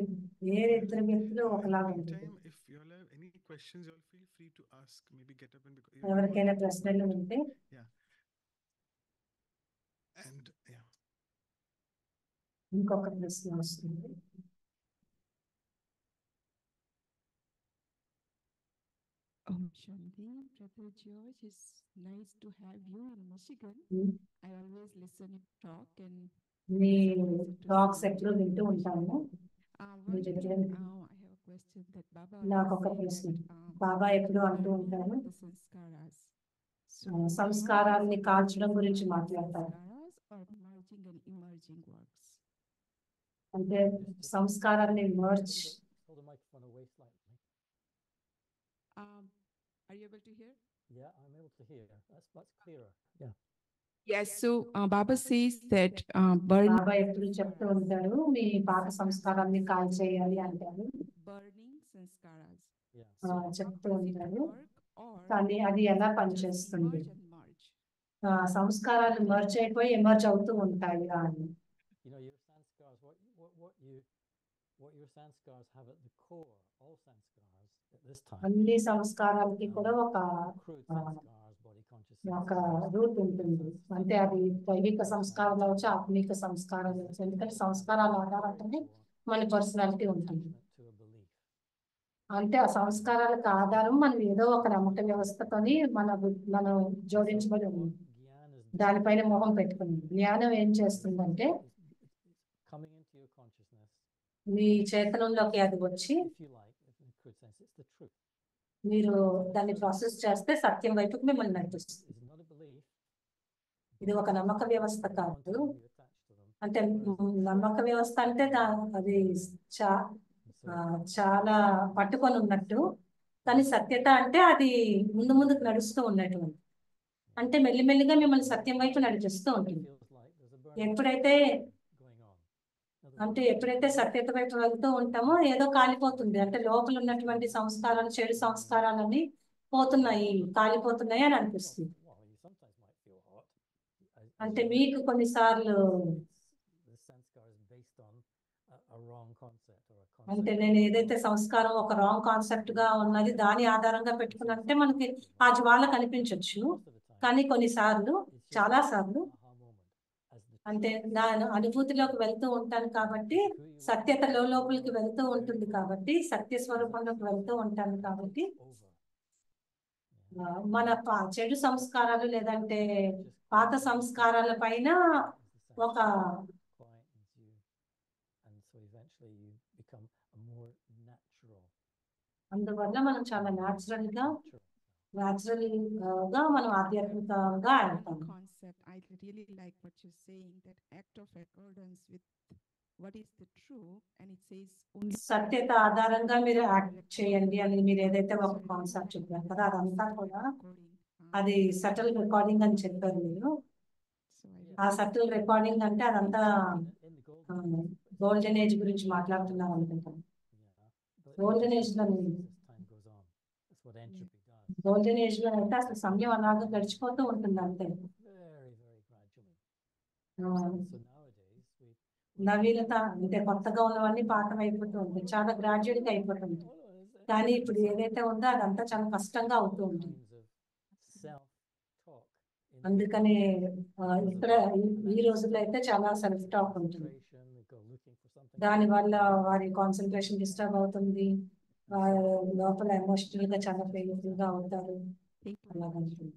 Speaker 1: ఏ ఇద్దరు వ్యక్తులు ఒకలాగా ఉంటుంది.
Speaker 4: Meantime, if you all have any questions, you all feel free to ask. Maybe get up and because
Speaker 1: ఎవరికైనా ప్రశ్నలు ఉంటే
Speaker 4: yeah. And yeah.
Speaker 1: ఇంకొక ప్రశ్న వస్తుంది.
Speaker 5: Shanti, Brother George, it's nice to have you in Michigan. I always listen to talk and
Speaker 1: me talks ఎప్పుడు వింటూ ఉంటాను.
Speaker 5: one
Speaker 1: Did you
Speaker 5: thing,
Speaker 1: get-
Speaker 5: I have a question that Baba
Speaker 1: నాకు
Speaker 5: always
Speaker 1: ఒక
Speaker 5: say
Speaker 1: ప్రశ్న.
Speaker 5: that,
Speaker 1: బాబా ఎప్పుడు అంటూ ఉంటారు,
Speaker 5: the sanskaras. So
Speaker 1: సంస్కారాల్ని కాల్చడం గురించి మాట్లాడతారు.
Speaker 5: sanskaras or merging and emerging works.
Speaker 1: అంటే సంస్కారాన్ని much
Speaker 3: Hold the microphone away slightly.
Speaker 5: Are you able to hear?
Speaker 3: Yeah, I'm able to hear. That's clearer. Yeah.
Speaker 5: Yes. So Baba says that burning
Speaker 1: బాబా ఎప్పుడు చెప్తూ ఉంటారు, మీ పాత సంస్కారాన్ని కాల్చేయాలి అంటారు,
Speaker 5: burning sanskaras.
Speaker 3: Yeah.
Speaker 1: చెప్తూ
Speaker 5: Does it
Speaker 1: ఉంటారు.
Speaker 5: work or
Speaker 1: కానీ అది ఎలా
Speaker 5: just
Speaker 1: పనిచేస్తుంది?
Speaker 5: emerge and merge?
Speaker 1: సంస్కారాలు మర్చ్ అయిపోయి ఎమర్జ్ అవుతూ ఉంటాయి అని.
Speaker 3: You know, your sanskars, what your sanskars have at the core, all sanskars at this time.
Speaker 1: అన్ని సంస్కారాలకి కూడా ఒక
Speaker 3: Crude
Speaker 1: Ah.
Speaker 3: sanskars, body conscious
Speaker 1: ఒక
Speaker 3: sanskars.
Speaker 1: రూట్ ఉంటుంది. అంటే అది దైవిక సంస్కారాలు అవచ్చు, ఆత్మీక సంస్కారాలు అవచ్చు. ఎందుకంటే సంస్కారాల ఆధారంగానే మన పర్సనాలిటీ ఉంటుంది.
Speaker 3: Attachment to a belief.
Speaker 1: అంటే ఆ సంస్కారాలకు ఆధారం మనం ఏదో ఒక నమ్మక వ్యవస్థతోని మనం జోడించబడి ఉంది.
Speaker 3: Gyan is
Speaker 1: దానిపైన మొహం పెట్టుకుంది. జ్ఞానం ఏం చేస్తుందంటే
Speaker 3: it's coming into your consciousness.
Speaker 1: మీ చేతనంలోకి అది వచ్చి
Speaker 3: If you like, if in a crude sense, it's the truth.
Speaker 1: మీరు దాన్ని ప్రాసెస్ చేస్తే సత్యం వైపుకి మిమ్మల్ని నడిపిస్తుంది.
Speaker 3: It's not a belief.
Speaker 1: ఇది ఒక నమ్మక వ్యవస్థ
Speaker 3: You want
Speaker 1: కాదు.
Speaker 3: to be attached to them.
Speaker 1: అంటే నమ్మక వ్యవస్థ అంటే అది చాలా పట్టుకొని ఉన్నట్టు, కానీ సత్యత అంటే అది ముందు ముందుకు నడుస్తూ ఉన్నటువంటి, అంటే మెల్లిమెల్లిగా మిమ్మల్ని సత్యం వైపు నడిపిస్తూ ఉంటుంది.
Speaker 3: Feels like there's a burning
Speaker 1: ఎప్పుడైతే
Speaker 3: going on. In other
Speaker 1: అంటే
Speaker 3: words,
Speaker 1: ఎప్పుడైతే సత్యత వైపు వెళ్తూ ఉంటామో ఏదో కాలిపోతుంది, అంటే లోపల ఉన్నటువంటి సంస్కారాలు, చెడు సంస్కారాలన్నీ పోతున్నాయి, కాలిపోతున్నాయి అని అనిపిస్తుంది.
Speaker 3: well, you sometimes might feel hot.
Speaker 1: అంటే మీకు కొన్నిసార్లు
Speaker 3: The sanskar is based on a wrong concept or a
Speaker 1: అంటే
Speaker 3: concept.
Speaker 1: నేను ఏదైతే సంస్కారం ఒక రాంగ్ కాన్సెప్ట్ గా ఉన్నది దాని ఆధారంగా పెట్టుకున్నంటే మనకి ఆ జ్వాల కనిపించవచ్చు.
Speaker 3: Most of the time,
Speaker 1: కానీ కొన్నిసార్లు,
Speaker 3: it's just
Speaker 1: చాలా
Speaker 3: an
Speaker 1: సార్లు
Speaker 3: aha moment as the
Speaker 1: అంటే నా అనుభూతిలోకి వెళ్తూ ఉంటాను కాబట్టి, సత్యత లోపలికి వెళ్తూ ఉంటుంది కాబట్టి, సత్య స్వరూపంలోకి వెళ్తూ ఉంటాను కాబట్టి,
Speaker 3: over.
Speaker 1: మన చెడు సంస్కారాలు లేదంటే పాత సంస్కారాల పైన ఒక
Speaker 3: Quietens you, and so eventually you become a more natural.
Speaker 1: అందువల్ల మనం చాలా న్యాచురల్ గా
Speaker 3: natural self.
Speaker 1: మనం ఆధ్యాత్మికంగా
Speaker 5: One
Speaker 1: వెళ్తాం.
Speaker 5: concept I really like what you're saying, that act of accordance with what is the true, and it says only
Speaker 1: సత్యత ఆధారంగా మీరు act చేయండి అని మీరు ఏదైతే ఒక కాన్సెప్ట్ చెప్పారు కదా, అదంతా కూడా
Speaker 5: according.
Speaker 1: అది సటిల్ రికార్డింగ్ అని చెప్పారు మీరు.
Speaker 5: So I
Speaker 1: ఆ సటిల్ రికార్డింగ్ అంటే అదంతా
Speaker 3: In the golden
Speaker 1: golden age గురించి మాట్లాడుతున్నారు అనుకుంటాను.
Speaker 3: yeah, but
Speaker 1: Golden
Speaker 3: it
Speaker 1: age
Speaker 3: just
Speaker 1: లో
Speaker 3: increases as time goes on. That's what entropy does.
Speaker 1: Golden age లో అయితే అసలు సమయం అలాగా గడిచిపోతూ ఉంటుంది అంతే.
Speaker 3: Very, very gradually.
Speaker 1: ఆ,
Speaker 3: So nowadays we
Speaker 1: నవీనత అంటే కొత్తగా ఉన్నవన్నీ పాతమైపోతూ ఉంటాయి, చాలా గ్రాడ్యువల్ గా అయిపోతుంది. కానీ ఇప్పుడు ఏదైతే ఉందో అదంతా చాలా కష్టంగా అవుతూ ఉంటుంది.
Speaker 3: self-talk in
Speaker 1: అందుకనే ఇక్కడ ఈ రోజుల్లో అయితే చాలా సెల్ఫ్ టాక్ ఉంటుంది.
Speaker 3: concentration, we go looking for something.
Speaker 1: దాని వల్ల వారి కాన్సన్ట్రేషన్ డిస్టర్బ్ అవుతుంది, లోపల ఎమోషనల్ గా చాలా పెయిన్ఫుల్ గా ఉంటారు. అలాగంటుంది.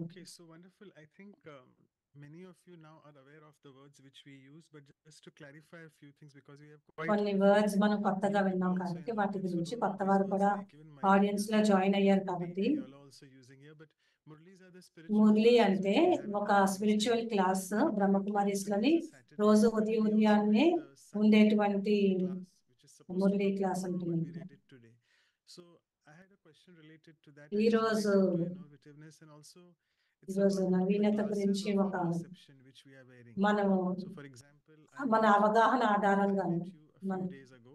Speaker 4: Okay, so wonderful. I think many of you now are aware of the words which we use, but just to clarify a few things, because we have quite
Speaker 1: కొన్ని
Speaker 4: a few
Speaker 1: words మనం కొత్తగా
Speaker 4: new
Speaker 1: విన్నాం
Speaker 4: people also
Speaker 1: కాబట్టి
Speaker 4: in
Speaker 1: వాటి
Speaker 4: audience who
Speaker 1: గురించి
Speaker 4: don't know
Speaker 1: కొత్త
Speaker 4: these
Speaker 1: వారు
Speaker 4: words,
Speaker 1: కూడా
Speaker 4: like even Mike
Speaker 1: audience
Speaker 4: is
Speaker 1: లో జాయిన్ అయ్యారు
Speaker 4: Murli
Speaker 1: కాబట్టి.
Speaker 4: and y'all are also using here, but Murlis are the spiritual
Speaker 1: Murali
Speaker 4: classes
Speaker 1: అంటే
Speaker 4: which we have in
Speaker 1: ఒక
Speaker 4: our
Speaker 1: spiritual
Speaker 4: university.
Speaker 1: Class
Speaker 4: And
Speaker 1: Brahma Kumaris
Speaker 4: today
Speaker 1: లోని
Speaker 4: is a Saturday,
Speaker 1: రోజు
Speaker 4: and we also
Speaker 1: ఉదయాన్నే
Speaker 4: read the Sunday
Speaker 1: ఉండేటువంటి
Speaker 4: class, which is supposed to
Speaker 1: Murali
Speaker 4: come
Speaker 1: class
Speaker 4: tomorrow, but we
Speaker 1: ఉంటుంది.
Speaker 4: read it today. So I had a question related to that,
Speaker 1: ఈ
Speaker 4: which is
Speaker 1: రోజు
Speaker 4: related to innovativeness, and also it's
Speaker 1: ఈరోజు
Speaker 4: about the
Speaker 1: నవీనత
Speaker 4: glasses
Speaker 1: గురించి
Speaker 4: of
Speaker 1: ఒక
Speaker 4: our perception which we are wearing.
Speaker 1: మనము
Speaker 4: So for example,
Speaker 1: మన అవగాహన
Speaker 4: I
Speaker 1: ఆధారంగా
Speaker 4: met you a few
Speaker 1: మనం
Speaker 4: days ago,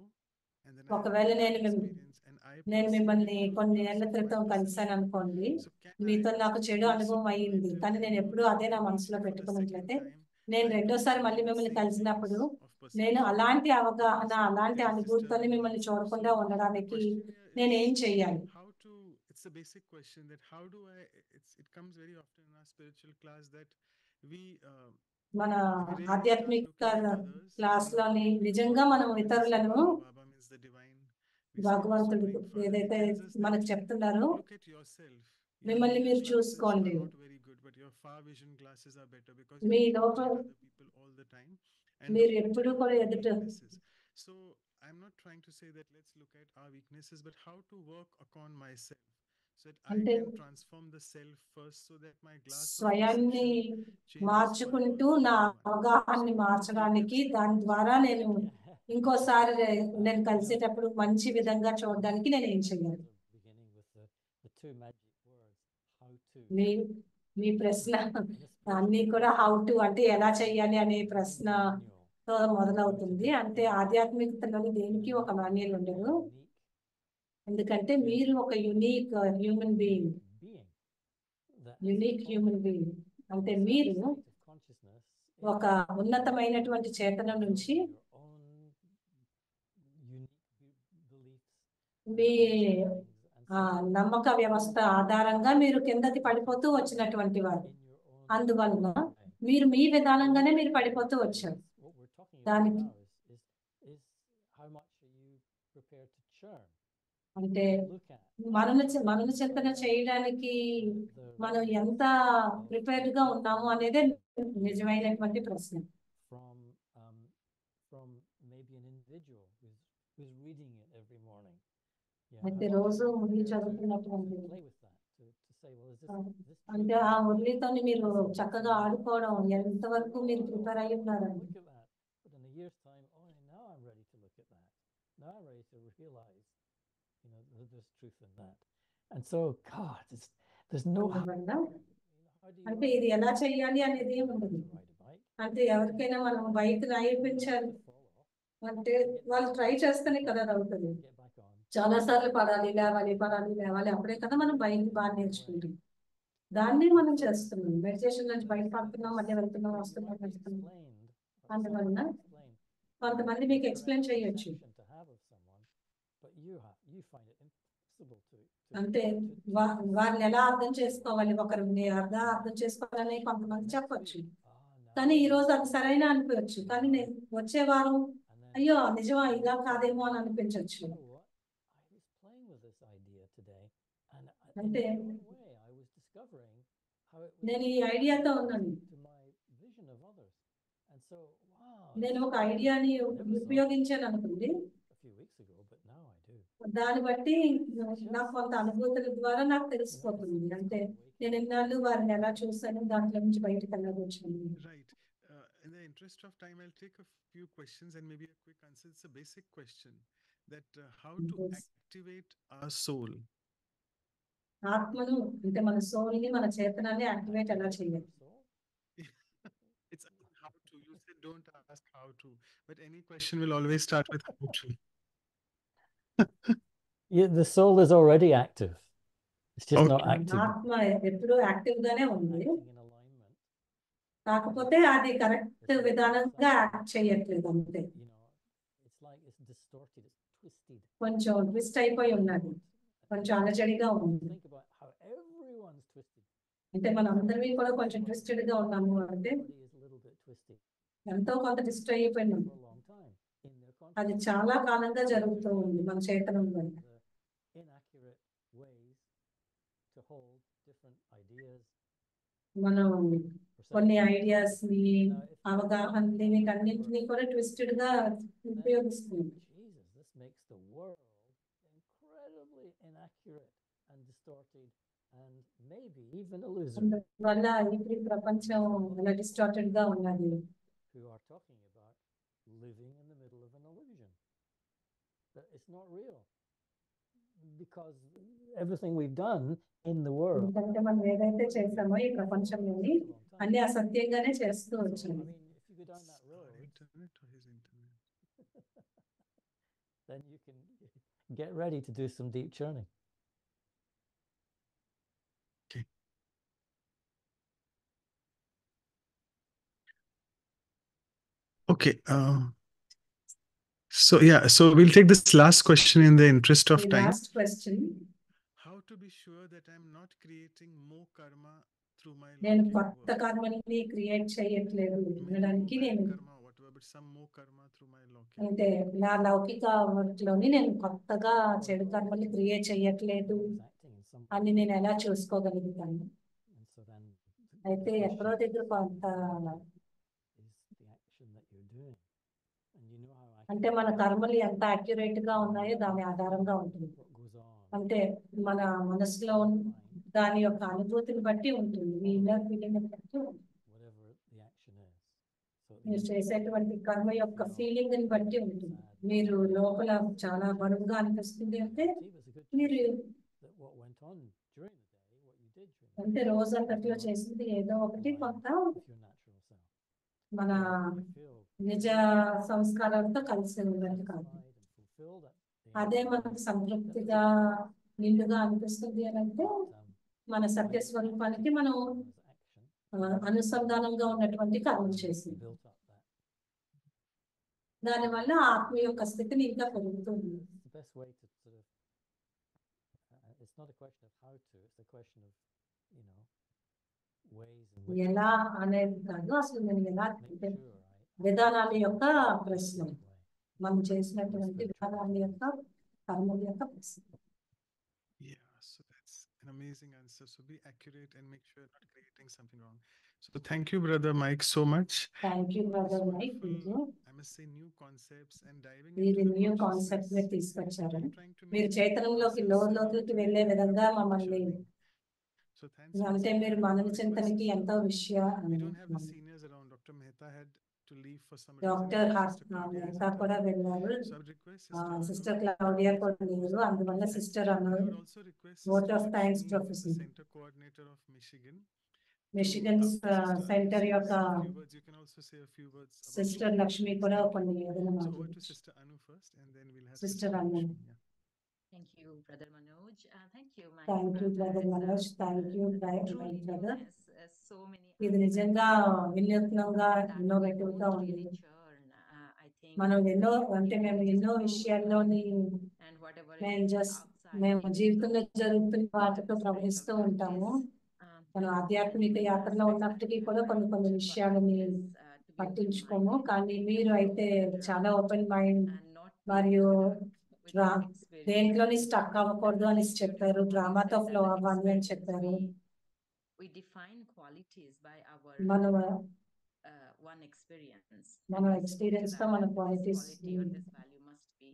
Speaker 4: and then I had
Speaker 1: ఒకవేళ
Speaker 4: a
Speaker 1: నేను
Speaker 4: bad experience, and I
Speaker 1: నేను
Speaker 4: perceived
Speaker 1: మిమ్మల్ని
Speaker 4: it through the
Speaker 1: కొన్ని
Speaker 4: glass
Speaker 1: ఏళ్ల
Speaker 4: of my
Speaker 1: క్రితం కలిసాను
Speaker 4: perception.
Speaker 1: అనుకోండి,
Speaker 4: So can
Speaker 1: మీతో
Speaker 4: I,
Speaker 1: నాకు చెడు
Speaker 4: based
Speaker 1: అనుభవం
Speaker 4: upon
Speaker 1: అయ్యింది,
Speaker 4: interview
Speaker 1: కానీ నేను
Speaker 4: and
Speaker 1: ఎప్పుడూ
Speaker 4: knowledge
Speaker 1: అదే నా
Speaker 4: gained,
Speaker 1: మనసులో
Speaker 4: if for the second
Speaker 1: పెట్టుకున్నట్లయితే
Speaker 4: time
Speaker 1: నేను
Speaker 4: I
Speaker 1: రెండోసారి మళ్ళీ
Speaker 4: perceive the
Speaker 1: మిమ్మల్ని
Speaker 4: same
Speaker 1: కలిసినప్పుడు
Speaker 4: glass of
Speaker 1: నేను
Speaker 4: perception?
Speaker 1: అలాంటి అవగాహన,
Speaker 4: Because
Speaker 1: అలాంటి
Speaker 4: there is
Speaker 1: అనుభూతితో
Speaker 4: disturbing
Speaker 1: మిమ్మల్ని
Speaker 4: also.
Speaker 1: చూడకుండా
Speaker 4: So the
Speaker 1: ఉండడానికి
Speaker 4: question here
Speaker 1: నేను
Speaker 4: is
Speaker 1: ఏం చెయ్యాలి?
Speaker 4: how to, it's a basic question that how do I, it comes very often in our spiritual class that we
Speaker 1: మన
Speaker 4: really start
Speaker 1: ఆధ్యాత్మిక
Speaker 4: looking at others
Speaker 1: class
Speaker 4: in
Speaker 1: లోని
Speaker 4: what
Speaker 1: నిజంగా మనం
Speaker 4: when we say
Speaker 1: ఇతరులను,
Speaker 4: Baba, Baba means the divine, we say the
Speaker 1: భగవంతుడు
Speaker 4: Supreme Father. He
Speaker 1: ఏదైతే
Speaker 4: tells us
Speaker 1: మనకు
Speaker 4: that
Speaker 1: చెప్తున్నారో
Speaker 4: look at yourself. Your
Speaker 1: మిమ్మల్ని
Speaker 4: near
Speaker 1: మీరు
Speaker 4: glasses
Speaker 1: చూసుకోండి,
Speaker 4: are not very good, but your far vision glasses are better because
Speaker 1: me
Speaker 4: you're
Speaker 1: లోపల
Speaker 4: looking at other people all the time and
Speaker 1: మీరు
Speaker 4: don't
Speaker 1: ఎప్పుడు
Speaker 4: look
Speaker 1: కూడా
Speaker 4: at
Speaker 1: ఎదుట
Speaker 4: weaknesses. So I'm not trying to say that let's look at our weaknesses, but how to work upon myself so that I
Speaker 1: అంటే
Speaker 4: can transform the self first, so that my glass of
Speaker 1: స్వయాన్ని
Speaker 4: perception changes forever
Speaker 1: మార్చుకుంటూ
Speaker 4: for
Speaker 1: నా
Speaker 4: everyone.
Speaker 1: అవగాహనని
Speaker 4: So
Speaker 1: మార్చడానికి,
Speaker 4: let's
Speaker 1: దాని ద్వారా నేను
Speaker 3: Yeah.
Speaker 1: ఇంకోసారి నేను కలిసేటప్పుడు మంచి విధంగా చూడడానికి నేను ఏం చేయాలి?
Speaker 3: Beginning with the two magic words, how to.
Speaker 1: మీ మీ ప్రశ్న
Speaker 3: In a spiritual
Speaker 1: అన్ని కూడా
Speaker 3: class,
Speaker 1: హౌ టు అంటే ఎలా చేయాలి అనే
Speaker 3: there's no
Speaker 1: ప్రశ్నతో
Speaker 3: manual
Speaker 1: మొదలవుతుంది. అంటే ఆధ్యాత్మికతలో దేనికి ఒక మాన్యువల్ ఉండదు,
Speaker 3: unique
Speaker 1: ఎందుకంటే మీరు ఒక unique human being.
Speaker 3: being that
Speaker 1: unique human being అంటే
Speaker 3: comes out
Speaker 1: మీరు
Speaker 3: of state of consciousness
Speaker 1: ఒక ఉన్నతమైనటువంటి చేతన నుంచి
Speaker 3: your own unique beliefs
Speaker 1: me
Speaker 3: and so
Speaker 1: నమ్మక వ్యవస్థ ఆధారంగా మీరు కిందకి పడిపోతూ వచ్చినటువంటి వారు.
Speaker 3: in your own
Speaker 1: అందువలన
Speaker 3: way.
Speaker 1: మీరు మీ విధానంగానే మీరు పడిపోతూ వచ్చారు.
Speaker 3: What we're talking about
Speaker 1: దానికి
Speaker 3: now is how much are you prepared to churn,
Speaker 1: అంటే
Speaker 3: look at
Speaker 1: మనను చింతన చేయడానికి మనం ఎంత ప్రిపేర్డ్ గా ఉన్నాము అనేదే నిజమైనటువంటి ప్రశ్న.
Speaker 3: from from maybe an individual who's reading it every morning. Yeah,
Speaker 1: అయితే
Speaker 3: how much
Speaker 1: రోజు
Speaker 3: are you
Speaker 1: Murali
Speaker 3: prepared to
Speaker 1: చదువుతున్నటువంటి
Speaker 3: play with that, to say, well, is this
Speaker 1: అంటే
Speaker 3: true?
Speaker 1: ఆ మురళితో మీరు చక్కగా ఆడుకోవడం ఎంతవరకు మీరు ప్రిపేర్ అయి ఉన్నారండి?
Speaker 3: Look at that. But in a year's time, oh, now I'm ready to look at that. Now I'm ready to realize, there's truth in that. And so, God, there's no.
Speaker 1: అందువల్ల
Speaker 3: How do you
Speaker 1: అంటే ఇది ఎలా చేయాలి అనేది ఏమి ఉండదు.
Speaker 3: ride a bike?
Speaker 1: అంటే ఎవరికైనా మనం బైక్ నడిపించాలి
Speaker 3: Fall off,
Speaker 1: అంటే వాళ్ళు ట్రై చేస్తేనే కదా అది అవుతుంది.
Speaker 3: get back on.
Speaker 1: చాలా సార్లు పడాలి, లేవాలి, అప్పుడే కదా మనం బైక్ బాగా నేర్చుకుంటాం. దాన్ని మనం చేస్తున్నాం. మెడిటేషన్ నుంచి బయటపడుతున్నాం, మళ్ళీ వెళ్తున్నాం, వస్తున్నాం, వెళ్తున్నాం. అందువలన కొంతమంది మీకు ఎక్స్ప్లెయిన్ చేయొచ్చు, అంటే వారిని ఎలా అర్థం చేసుకోవాలి, ఒకరిని అర్థం చేసుకోవాలని కొంతమంది చెప్పొచ్చు. కానీ ఈ రోజు అది సరైన అనిపించచ్చు, కానీ నేను వచ్చే వారం అయ్యో నిజమా ఇలా కాదేమో అని అనిపించవచ్చు. అంటే నేను ఈ ఐడియాతో ఉన్నాను, నేను ఒక ఐడియాని ఉపయోగించాను అనుకోండి, దాన్ని బట్టి నాకు కొంత అనుభూతుల ద్వారా నాకు తెలిసిపోతుంది. అంటే నేను ఎన్నాళ్ళు వారిని ఎలా చూసాను, దాంట్లో నుంచి బయటకు వెళ్ళవచ్చు.
Speaker 4: Right. In the interest of time, I'll take a few questions and maybe a quick answer. It's a basic question that how to activate our soul.
Speaker 1: ఆత్మను అంటే మన సోల్ ని, మన చేతనాన్ని యాక్టివేట్ ఎలా చేయాలి?
Speaker 4: It's how to. You said don't ask how to, but any question will always start with how to.
Speaker 3: Yeah, the soul is already active. It's just not
Speaker 4: Okay.
Speaker 3: active.
Speaker 1: ఆత్మ ఎప్పుడూ active గానే ఉంది,
Speaker 3: Acting in alignment.
Speaker 1: కాకపోతే అది correct విధానంగా act చేయట్లేదు అంతే.
Speaker 3: It's like it's distorted, it's twisted.
Speaker 1: కొంచెం ట్విస్ట్ అయిపోయి ఉన్నది, కొంచెం అలజడిగా ఉంది.
Speaker 3: Think about how everyone's twisted.
Speaker 1: అంటే మన అందరినీ కూడా కొంచెం ట్విస్టెడ్ గా ఉన్నాము, అంటే
Speaker 3: Everybody is a little bit twisted
Speaker 1: ఎంతో కొంత డిస్ట్రై అయిపోయినాం.
Speaker 3: for a long time in their
Speaker 1: అది
Speaker 3: consciousness.
Speaker 1: చాలా కాలంగా జరుగుతూ ఉంది మన చైతన్యంలో.
Speaker 3: The inaccurate ways to hold different ideas,
Speaker 1: మనం కొన్ని
Speaker 3: perceptions.
Speaker 1: ఐడియాస్ ని
Speaker 3: Now, if you
Speaker 1: అవగాహనని వీటన్నింటినీ కూడా ట్విస్టెడ్ గా ఉపయోగిస్తుంది.
Speaker 3: Jesus, this makes the world incredibly inaccurate and distorted and maybe even illusory.
Speaker 1: అందువల్ల ఇప్పుడు ఈ ప్రపంచం అలా డిస్టార్టెడ్ గా ఉన్నది.
Speaker 3: Who are talking about living in the middle of an illusion. But it's not real. Because everything we've done in the world.
Speaker 1: ఎందుకంటే మనం ఏదైతే చేసామో ఈ ప్రపంచంలోని అన్ని అసత్యంగానే చేస్తూ
Speaker 3: So, I
Speaker 1: వచ్చాము.
Speaker 3: mean, if you go down that road,
Speaker 4: Internet or his internet?
Speaker 3: then you can get ready to do some deep churning.
Speaker 4: Okay. Okay. So yeah, so we'll take this last question in the interest of
Speaker 1: The
Speaker 4: time.
Speaker 1: last question.
Speaker 4: How to be sure that I'm not creating more karma through my
Speaker 1: నేను
Speaker 4: locking
Speaker 1: కొత్త
Speaker 4: work?
Speaker 1: కర్మని create చేయట్లేదు అనడానికి
Speaker 4: Maybe
Speaker 1: నేను
Speaker 4: more bad karma, whatever, but some more karma through my locking.
Speaker 1: అంటే నా లౌకిక వర్క్లోని నేను కొత్తగా చెడు కర్మని క్రియేట్ చేయట్లేదు
Speaker 3: Always acting in some
Speaker 1: అని
Speaker 3: way.
Speaker 1: నేను ఎలా చూసుకోగలుగుతాను?
Speaker 3: And so then
Speaker 1: అయితే
Speaker 3: the
Speaker 1: ఎక్కడో
Speaker 3: question
Speaker 1: దగ్గర కొంత
Speaker 3: is the action that you're doing. And you know how
Speaker 1: అంటే
Speaker 3: accurate
Speaker 1: మన కర్మలు ఎంత అక్యురేట్ గా ఉన్నాయో దాని ఆధారంగా ఉంటుంది.
Speaker 3: what goes on.
Speaker 1: అంటే మన మనసులో దాని యొక్క అనుభూతిని బట్టి ఉంటుంది. మీ ఇన్నర్ ఫీలింగ్ బట్టి ఉంటుంది.
Speaker 3: Whatever the action is. So at the
Speaker 1: మీరు
Speaker 3: end,
Speaker 1: చేసేటువంటి కర్మ యొక్క ఫీలింగ్ ని బట్టి ఉంటుంది. మీరు లోపల చాలా బరువుగా అనిపిస్తుంది అంటే
Speaker 3: it was a good
Speaker 1: మీరు
Speaker 3: chance that what went on during the day, what you did during the
Speaker 1: అంటే
Speaker 3: day,
Speaker 1: రోజంతట్లో
Speaker 3: was not
Speaker 1: చేసింది ఏదో ఒకటి
Speaker 3: aligned
Speaker 1: కొంత
Speaker 3: with your natural self.
Speaker 1: మన
Speaker 3: So if you feel
Speaker 1: నిజ సంస్కారాలతో కలిసి ఉన్నట్టు కాదు.
Speaker 3: satisfied and fulfilled at the end
Speaker 1: అదే
Speaker 3: of the
Speaker 1: మనకు
Speaker 3: day,
Speaker 1: సంతృప్తిగా నిండుగా అనిపిస్తుంది అని అంటే మన సత్య స్వరూపానికి మనం
Speaker 3: was action,
Speaker 1: అనుసంధానంగా ఉన్నటువంటి కర్మలు చేసింది.
Speaker 3: built up that.
Speaker 1: దానివల్ల ఆత్మ యొక్క స్థితిని ఇంకా పెరుగుతుంది.
Speaker 3: It's the best way to sort of, it's not a question of how to, it's a question of, you know, ways in which
Speaker 1: ఎలా అనేది కాదు, అసలు నేను ఎలా
Speaker 3: make
Speaker 1: అంటే
Speaker 3: sure
Speaker 1: విధానాల యొక్క ప్రశ్న,
Speaker 3: way.
Speaker 1: మనం చేసినటువంటి విధానాల యొక్క కర్మల యొక్క ప్రశ్న.
Speaker 4: Yeah, so that's an amazing answer. So be accurate and make sure you're not creating something wrong. So thank you, Brother Mike, so much.
Speaker 1: Thank you
Speaker 4: for this
Speaker 1: brother Mike.
Speaker 4: wonderful, I must say, new concepts and diving
Speaker 1: ఇది
Speaker 4: into the
Speaker 1: new concept
Speaker 4: consciousness.
Speaker 1: మీరు తీసుకొచ్చారు.
Speaker 4: I'm trying to
Speaker 1: మీరు
Speaker 4: make
Speaker 1: చైతన్యంలోకి
Speaker 4: ourselves
Speaker 1: లోతుకి
Speaker 4: connected
Speaker 1: వెళ్ళే
Speaker 4: to
Speaker 1: విధంగా
Speaker 4: deep
Speaker 1: మమ్మల్ని
Speaker 4: journey. So thanks.
Speaker 1: అంటే
Speaker 4: once
Speaker 1: మీరు
Speaker 4: again.
Speaker 1: మనన
Speaker 4: Request
Speaker 1: చింతనకి
Speaker 4: is,
Speaker 1: ఎంతో
Speaker 4: we don't have the seniors around. Dr. Mehta had to leave for some reason.
Speaker 1: Doctor
Speaker 4: Sister Claudia is
Speaker 1: Mehta
Speaker 4: with
Speaker 1: కూడా
Speaker 4: us.
Speaker 1: వెళ్ళారు.
Speaker 4: So I would request Sister
Speaker 1: sister
Speaker 4: Anu,
Speaker 1: Claudia కూడా లేరు, అందువల్ల sister
Speaker 4: and I
Speaker 1: అన్నారు.
Speaker 4: would also request
Speaker 1: Vote
Speaker 4: Sister
Speaker 1: of thanks,
Speaker 4: Lakshmi,
Speaker 1: Professor.
Speaker 4: the center coordinator of Michigan.
Speaker 1: Michigan
Speaker 4: After Sister Anu
Speaker 1: centre
Speaker 4: says
Speaker 1: యొక్క
Speaker 4: a few words, you can also say a few words about
Speaker 1: sister
Speaker 4: Michigan.
Speaker 1: Lakshmi కూడా కొన్ని ఏదైనా
Speaker 4: So over to
Speaker 1: మాట్లాడచ్చు.
Speaker 4: Sister Anu first, and then we'll have
Speaker 1: Sister
Speaker 4: Sister
Speaker 1: Anu.
Speaker 4: Lakshmi. Yeah.
Speaker 2: Thank you, Brother Manoj. Thank you, my
Speaker 1: thank you brother
Speaker 2: brothers.
Speaker 1: Manoj. Thank you
Speaker 2: Truly
Speaker 1: brother.
Speaker 2: newness, so many
Speaker 1: ఇది నిజంగా వినూత్నంగా
Speaker 2: that we
Speaker 1: innovative గా
Speaker 2: don't
Speaker 1: ఉంది.
Speaker 2: really churn. I think
Speaker 1: మనం ఎన్నో అంటే మేము ఎన్నో విషయాల్లోని
Speaker 2: and whatever
Speaker 1: మేము
Speaker 2: is
Speaker 1: జస్ట్
Speaker 2: outside
Speaker 1: మేము
Speaker 2: things,
Speaker 1: జీవితంలో
Speaker 2: though,
Speaker 1: జరుగుతున్న వాటితో
Speaker 2: spiritual
Speaker 1: ప్రవహిస్తూ ఉంటాము.
Speaker 2: practice,
Speaker 1: మనం
Speaker 2: we
Speaker 1: ఆధ్యాత్మిక
Speaker 2: many
Speaker 1: యాత్రలో
Speaker 2: aspects
Speaker 1: ఉన్నప్పటికీ
Speaker 2: that we
Speaker 1: కూడా
Speaker 2: are
Speaker 1: కొన్ని
Speaker 2: trying to
Speaker 1: విషయాలని
Speaker 2: practice, to be
Speaker 1: పట్టించుకోము.
Speaker 2: open-minded
Speaker 1: కానీ మీరు
Speaker 2: and
Speaker 1: అయితే
Speaker 2: flow
Speaker 1: చాలా
Speaker 2: around
Speaker 1: open mind
Speaker 2: and not be
Speaker 1: మరియు
Speaker 2: stuck with the experience.
Speaker 1: దేంట్లోని స్టక్ అవ్వకూడదు అని చెప్పారు.
Speaker 2: Beautiful how you
Speaker 1: డ్రామాతో
Speaker 2: said
Speaker 1: ఫ్లో
Speaker 2: that
Speaker 1: అవ్వాలి అని
Speaker 2: experience,
Speaker 1: చెప్పారు.
Speaker 2: we define qualities by our
Speaker 1: మన
Speaker 2: one experience.
Speaker 1: మన
Speaker 2: And
Speaker 1: ఎక్స్పీరియన్స్
Speaker 2: to
Speaker 1: తో
Speaker 2: that,
Speaker 1: మన
Speaker 2: this
Speaker 1: qualities
Speaker 2: quality or this value must be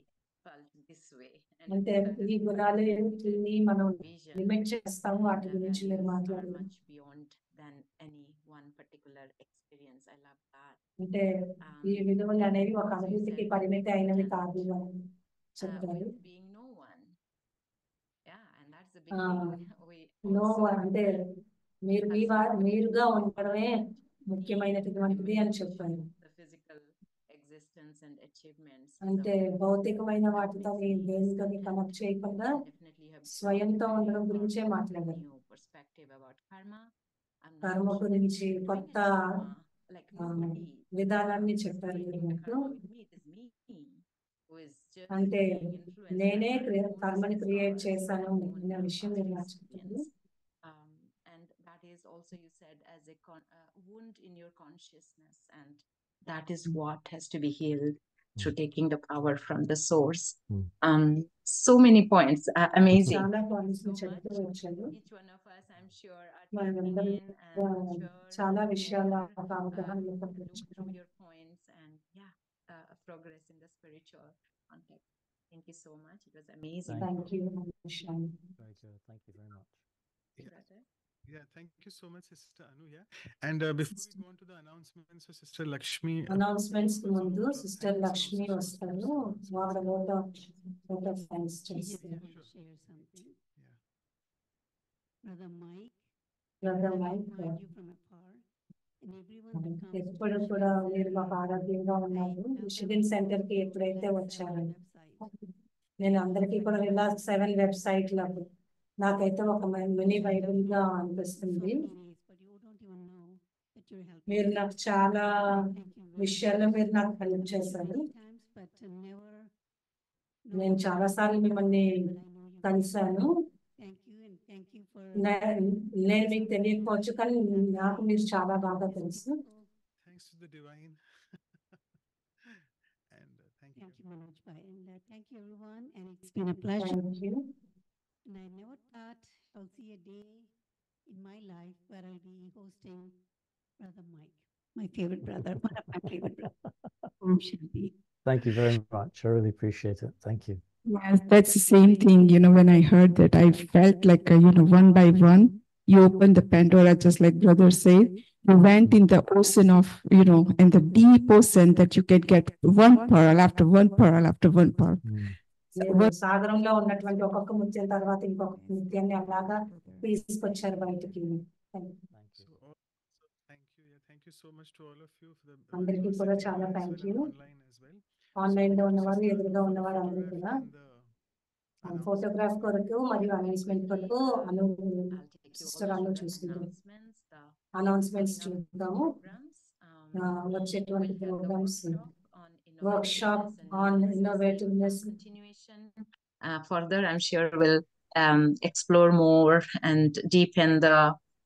Speaker 2: felt this way. And
Speaker 1: అంటే
Speaker 2: that is
Speaker 1: ఈ
Speaker 2: quite
Speaker 1: గుణాలని
Speaker 2: limited
Speaker 1: మనం
Speaker 2: vision.
Speaker 1: లిమిట్ చేస్తాము. వాటి
Speaker 2: The
Speaker 1: గురించి మీరు
Speaker 2: values are
Speaker 1: మాట్లాడారు.
Speaker 2: much beyond than any one particular experience. I love that.
Speaker 1: అంటే ఈ విలువలు అనేవి ఒక
Speaker 2: Also you
Speaker 1: అనుభూతికి
Speaker 2: said
Speaker 1: పరిమితి అయినవి
Speaker 2: content,
Speaker 1: కాదు అని చెప్పారు.
Speaker 2: with being no one. Yeah, and that's the big thing. We
Speaker 1: know
Speaker 2: also
Speaker 1: అంటే మీరు
Speaker 2: have
Speaker 1: మీ
Speaker 2: started
Speaker 1: మీరుగా
Speaker 2: to
Speaker 1: ఉండడమే
Speaker 2: being
Speaker 1: ముఖ్యమైనటువంటిది అని చెప్పారు.
Speaker 2: the physical existence and achievements.
Speaker 1: అంటే భౌతికమైన వాటితో దేనితో కనెక్ట్ చేయకుండా
Speaker 2: Definitely have
Speaker 1: స్వయంతో
Speaker 2: very
Speaker 1: ఉండడం గురించే
Speaker 2: powerful
Speaker 1: మాట్లాడారు.
Speaker 2: new perspective about karma. I'm
Speaker 1: కర్మ
Speaker 2: not
Speaker 1: గురించి
Speaker 2: doing
Speaker 1: కొత్త
Speaker 2: any karma, like nobody
Speaker 1: విధానాన్ని
Speaker 2: is
Speaker 1: చెప్పారు మీరు
Speaker 2: creating the
Speaker 1: నాకు.
Speaker 2: karma with me. It is me who is just
Speaker 1: అంటే
Speaker 2: being influenced
Speaker 1: నేనే
Speaker 2: by my own
Speaker 1: కర్మని క్రియేట్
Speaker 2: scars,
Speaker 1: చేశాను
Speaker 2: my own,
Speaker 1: అనే విషయం
Speaker 2: past
Speaker 1: మీరు నాకు చెప్పారు.
Speaker 2: experience. And that is also, you said, as a wound in your consciousness, and that is what has to be healed. through taking the power from the source.
Speaker 3: Mm.
Speaker 2: So many points, amazing.
Speaker 1: చాలా
Speaker 2: Thank you
Speaker 1: points
Speaker 2: so
Speaker 1: చెప్తూ
Speaker 2: much.
Speaker 1: వచ్చారు.
Speaker 2: Each one of us, I'm sure, are
Speaker 1: మనందరం
Speaker 2: taking in and sure
Speaker 1: చాలా విషయాల
Speaker 2: more,
Speaker 1: అవగాహన
Speaker 2: look through your points and progress in the spiritual context. Thank you so much. It was amazing.
Speaker 1: Thank you.
Speaker 3: Very good. Thank you very much.
Speaker 2: Brother.
Speaker 4: Yeah, thank you so much, Sister Anu. Yeah, and before we go on to the announcements, so Sister Lakshmi.
Speaker 1: Announcements కి
Speaker 4: also
Speaker 1: ముందు
Speaker 4: vote of
Speaker 1: sister
Speaker 4: thanks
Speaker 1: Lakshmi
Speaker 4: also
Speaker 1: వస్తారు.
Speaker 4: shows
Speaker 1: వాడ vote of thanks
Speaker 5: Yes, I
Speaker 1: చేస్తారు.
Speaker 5: want to share something.
Speaker 4: Yeah.
Speaker 5: Brother Mike,
Speaker 1: brother
Speaker 5: I
Speaker 1: Mike
Speaker 5: admired you from afar, and everyone that comes to
Speaker 1: ఎప్పుడు
Speaker 5: Michigan
Speaker 1: కూడా
Speaker 5: Center,
Speaker 1: మీరు మాకు ఆరోగ్యంగా ఉన్నారు.
Speaker 5: I
Speaker 1: Michigan
Speaker 5: welcome
Speaker 1: centre కి
Speaker 5: you to
Speaker 1: ఎప్పుడైతే
Speaker 5: Relax
Speaker 1: వచ్చారో
Speaker 5: 7 website.
Speaker 1: నేను అందరికీ కూడా రిలాక్స్ 7 వెబ్సైట్లకు నాకైతే ఒక మినీ బైబిల్ గా
Speaker 5: So
Speaker 1: అనిపిస్తుంది.
Speaker 5: many ways, but you don't even know that you're helping
Speaker 1: మీరు
Speaker 5: me.
Speaker 1: నాకు చాలా
Speaker 5: Thank you very
Speaker 1: విషయాల్లో
Speaker 5: much.
Speaker 1: మీరు నాకు హెల్ప్ చేశారు.
Speaker 5: Many times, but never.
Speaker 1: నేను చాలా సార్లు మిమ్మల్ని
Speaker 5: But I know you.
Speaker 1: కలిశాను.
Speaker 5: Thank you and thank you for.
Speaker 1: నేను మీకు తెలియకపోవచ్చు కానీ నాకు మీరు చాలా బాగా తెలుసు.
Speaker 4: Thanks to the divine. And thank you.
Speaker 5: Thank you, Manoj Bhai, and thank you everyone. And it's been a pleasure.
Speaker 1: Thank you.
Speaker 5: And I never thought I'll see a day in my life where I'll be hosting Brother Mike, my favorite brother, one of my favorite brothers. Om Shanti.
Speaker 3: Thank you very much. I really appreciate it. Thank you.
Speaker 5: Yes, that's the same thing. When I heard that, I felt like, one by one, you opened the Pandora, just like brother said. You went in the ocean of, in the deep ocean that you can get one pearl after one pearl after one pearl.
Speaker 3: Mm.
Speaker 1: మీరు సాగరంలో ఉన్నటువంటి ఒక్కొక్క ముత్యం తర్వాత ఇంకొక ముత్యాన్ని అలాగా తీసుకొచ్చారు బయటికి.
Speaker 3: Thank you.
Speaker 4: So thank you. Yeah, thank you so much to all of you for the
Speaker 1: అందరికీ
Speaker 4: those
Speaker 1: కూడా
Speaker 4: sitting
Speaker 1: చాలా
Speaker 4: here as
Speaker 1: thank
Speaker 4: well
Speaker 1: you.
Speaker 4: and online as well.
Speaker 1: Online లో
Speaker 4: So
Speaker 1: ఉన్నవారు
Speaker 4: Sister
Speaker 1: ఎదురుగా
Speaker 4: Anu for the
Speaker 1: ఉన్నవారు అందరూ
Speaker 4: photograph
Speaker 1: కూడా
Speaker 4: and the
Speaker 1: photograph కొరకు మరియు అనౌన్స్మెంట్ కొరకు
Speaker 2: I'll take you
Speaker 1: sister
Speaker 2: all
Speaker 1: Anu
Speaker 2: through the
Speaker 1: చూసుకుంటారు.
Speaker 2: announcements, the
Speaker 1: announcements
Speaker 2: coming up
Speaker 1: చూద్దాము.
Speaker 2: programs.
Speaker 1: వచ్చేటువంటి
Speaker 2: We'll have the
Speaker 1: programmes
Speaker 2: workshop on
Speaker 1: workshop on innovativeness.
Speaker 2: continuation. Further, I'm sure we'll explore more and deepen the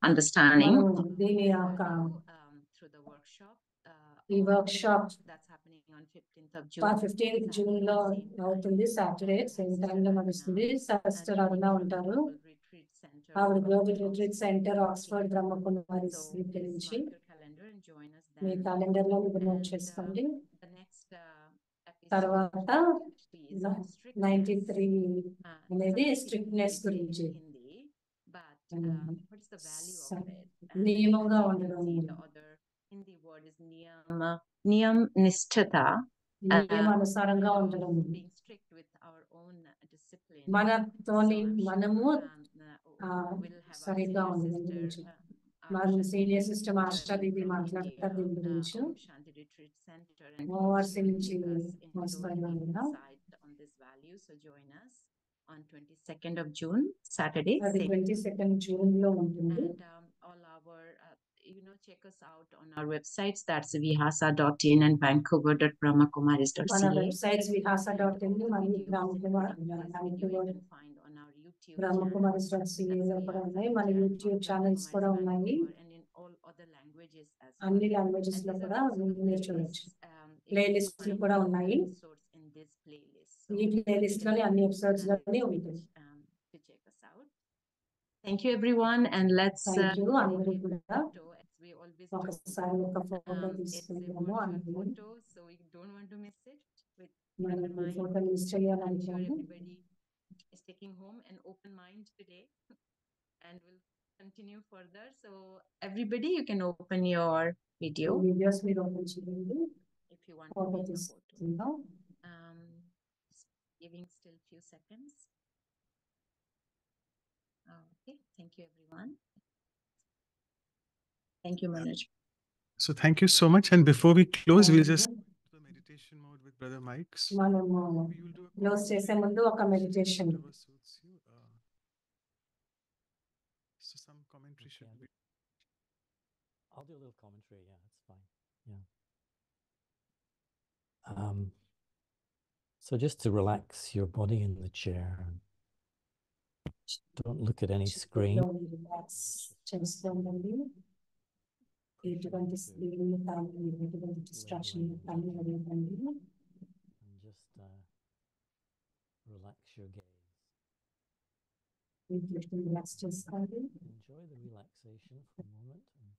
Speaker 2: understanding.
Speaker 1: మనం దీని యొక్క
Speaker 2: Through the workshop.
Speaker 1: ఈ workshop
Speaker 2: That's happening on 15th of June.
Speaker 1: 15th June లో అవుతుంది. Saturday same time లో నడుస్తుంది. Sister అరుణ ఉంటారు. ఆవిడ global retreat centre Oxford Brahma Kumari నుంచి. మీ క్యాలెండర్ లో మీరు నోట్ చేసుకోండి. తర్వాత 93 అనేది స్ట్రిక్ట్నెస్ గురించి నియమంగా ఉండడం.
Speaker 2: Hindi word is niyam nishtata.
Speaker 1: నియమానుసారంగా ఉండడం.
Speaker 2: Being strict with our own discipline.
Speaker 1: మనతోని
Speaker 2: So I'm
Speaker 1: మనము
Speaker 2: sure, we'll have our
Speaker 1: సరిగ్గా
Speaker 2: senior
Speaker 1: ఉండడం
Speaker 2: sister,
Speaker 1: గురించి.
Speaker 2: our
Speaker 1: మన
Speaker 2: Shanti
Speaker 1: senior
Speaker 2: sister
Speaker 1: sister master Didi
Speaker 2: from
Speaker 1: మాట్లాడతారు
Speaker 2: India,
Speaker 1: దీని గురించి.
Speaker 2: Om Shanti Retreat Center, and
Speaker 1: overseas
Speaker 2: she will
Speaker 1: నుంచి
Speaker 2: take us into
Speaker 1: వస్తారు
Speaker 2: deep
Speaker 1: కదా.
Speaker 2: insight on this value. So join us on 22nd of June, Saturday.
Speaker 1: అది
Speaker 2: same.
Speaker 1: 22nd June లో ఉంటుంది.
Speaker 2: And all our, check us out on our websites. That's vihasa.in and vancouver.brahmakumaris.ca.
Speaker 1: మన websites vihasa.in మరియు
Speaker 2: Videos
Speaker 1: Brahma Kumar
Speaker 2: in this video you can find on our YouTube
Speaker 1: బ్రహ్మకుమారిస్.ca లో కూడా ఉన్నాయి. మన YouTube channels కూడా ఉన్నాయి.
Speaker 2: and in all other languages as well.
Speaker 1: అన్ని languages
Speaker 2: And
Speaker 1: లో
Speaker 2: these are
Speaker 1: కూడా
Speaker 2: also the
Speaker 1: మీరు చూడొచ్చు.
Speaker 2: playlists,
Speaker 1: ప్లేలిస్ట్లు కూడా ఉన్నాయి.
Speaker 2: episodes in this playlist.
Speaker 1: ఈ ప్లేలిస్ట్ లోని అన్ని ఎపిసోడ్స్ లోని
Speaker 2: to
Speaker 1: ఉంటాయి.
Speaker 2: check us out. Thank you everyone, and let's
Speaker 1: thank you అందరూ
Speaker 2: take a
Speaker 1: కూడా
Speaker 2: photo, as we always do.
Speaker 1: ఒకసారి ఒక ఫోటో
Speaker 2: It's a
Speaker 1: తీసుకుంటాము.
Speaker 2: virtual
Speaker 1: అందరూ
Speaker 2: photo, so we don't want to miss it. With
Speaker 1: మనం
Speaker 2: open mind.
Speaker 1: Photo miss
Speaker 2: I'm sure
Speaker 1: చేయాలనుకోండి.
Speaker 2: everybody is taking home an open mind today, and we'll continue further. So everybody, you can open your video
Speaker 1: videos మీరు open చేయండి.
Speaker 2: if you want to
Speaker 1: photo
Speaker 2: take a photo.
Speaker 1: తీసుకుందాం.
Speaker 2: Just giving still few seconds. Okay, thank you everyone. Thank you, Manoj.
Speaker 4: So thank you so much. And before we close, we'll just the meditation mode with Brother Mike. So
Speaker 1: మనము
Speaker 4: we will do a
Speaker 1: close చేసే ముందు ఒక meditation.
Speaker 4: whatever suits you. So some commentary should be.
Speaker 3: I'll do a little commentary. Yeah, it's fine. Yeah. So just to relax your body in the chair. Don't look at any screen.
Speaker 1: Relax చేసుకోండి. ఎటువంటి screen కానీ ఎటువంటి distraction కానీ ఇవ్వకండి.
Speaker 3: your gaze.
Speaker 1: Relax చేసుకోండి.
Speaker 3: Enjoy the relaxation for a moment. And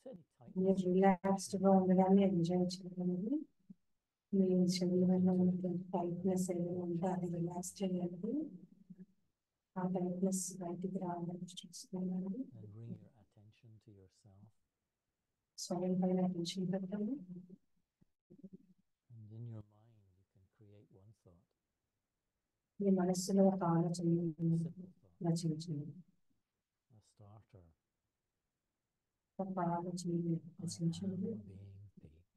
Speaker 3: set any
Speaker 1: మీరు
Speaker 3: tightness.
Speaker 1: Relaxed గా ఉండగానే ఎంజాయ్ చేయండి. మీ శరీరంలో ఉన్నటువంటి టైట్నెస్ ఏదైనా ఉంటే అది రిలాక్స్ చేయండి. ఆ టైట్నెస్ బయటికి రావాలని చూసుకోండి.
Speaker 3: And bring your attention to yourself.
Speaker 1: స్వయం పైన అటెన్షన్ పెట్టండి.
Speaker 3: And in your mind, you can create one thought.
Speaker 1: మీ మనస్సులో ఒక ఆలోచన
Speaker 3: Simple thought.
Speaker 1: రచించండి.
Speaker 3: A starter.
Speaker 1: ఒక ఆలోచన
Speaker 3: I
Speaker 1: రచించండి.
Speaker 3: am being peace.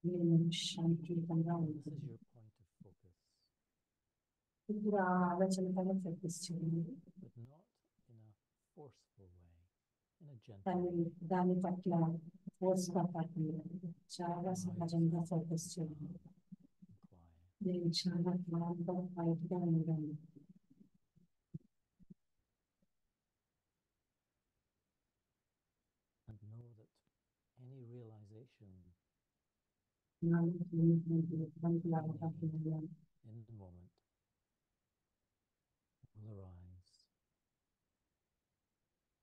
Speaker 1: నేను శాంతియుతంగా
Speaker 3: And this
Speaker 1: ఉంటుంది.
Speaker 3: is your point of focus.
Speaker 1: ఇప్పుడు ఆ ఆలోచన పైన ఫోకస్ చేయండి.
Speaker 3: But not in a forceful way. In a gentle way.
Speaker 1: దాని పట్ల ఫోర్స్ గా కాకుండా చాలా సహజంగా ఫోకస్ చేయండి.
Speaker 3: And quiet.
Speaker 1: నేను చాలా క్లాంగా బయటగా ఉండాలి.
Speaker 3: And know that any realization in the moment will arise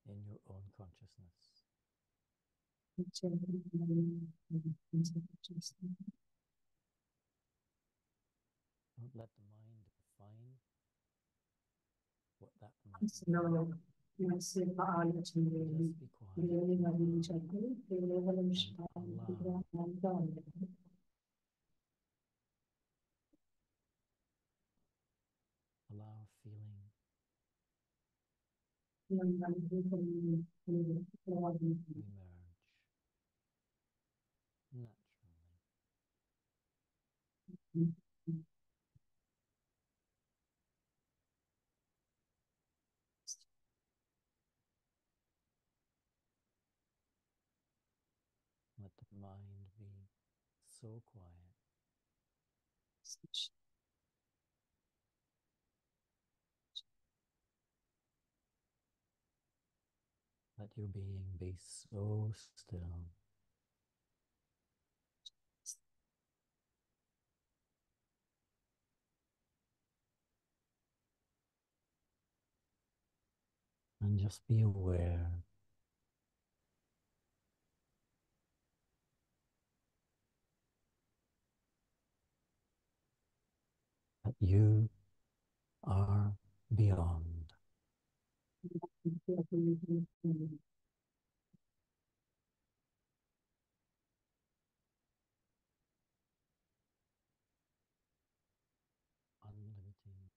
Speaker 3: in your own consciousness. Don't let the mind define what that might be.
Speaker 1: మనసు యొక్క ఆలోచన
Speaker 3: Just be quiet.
Speaker 1: దేని వర్ణించద్దు, కేవలం శాంతిగా మౌనంగా ఉండండి.
Speaker 3: Allow feeling
Speaker 1: మన అనుభూతిని ప్రవహించండి.
Speaker 3: emerge naturally. Let the mind be so quiet. Let your being be so still. And just be aware that you are beyond. Unlimiting,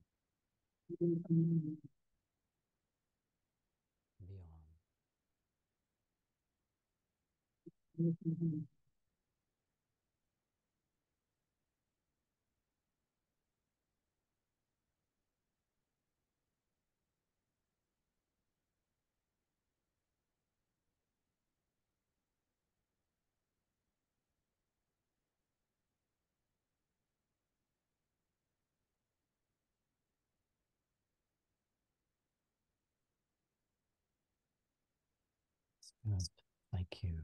Speaker 3: beyond. Good. Thank you.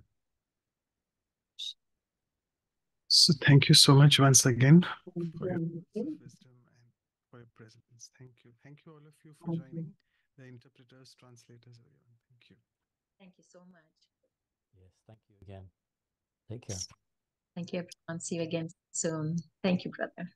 Speaker 4: So thank you so much once again for your words of wisdom and for your presence. Thank you. Thank you all of you for joining, the interpreters, translators, everyone. Thank you.
Speaker 2: Thank you so much.
Speaker 3: Yes, thank you again. Take care.
Speaker 2: Thank you, everyone. See you again soon. Thank you, brother.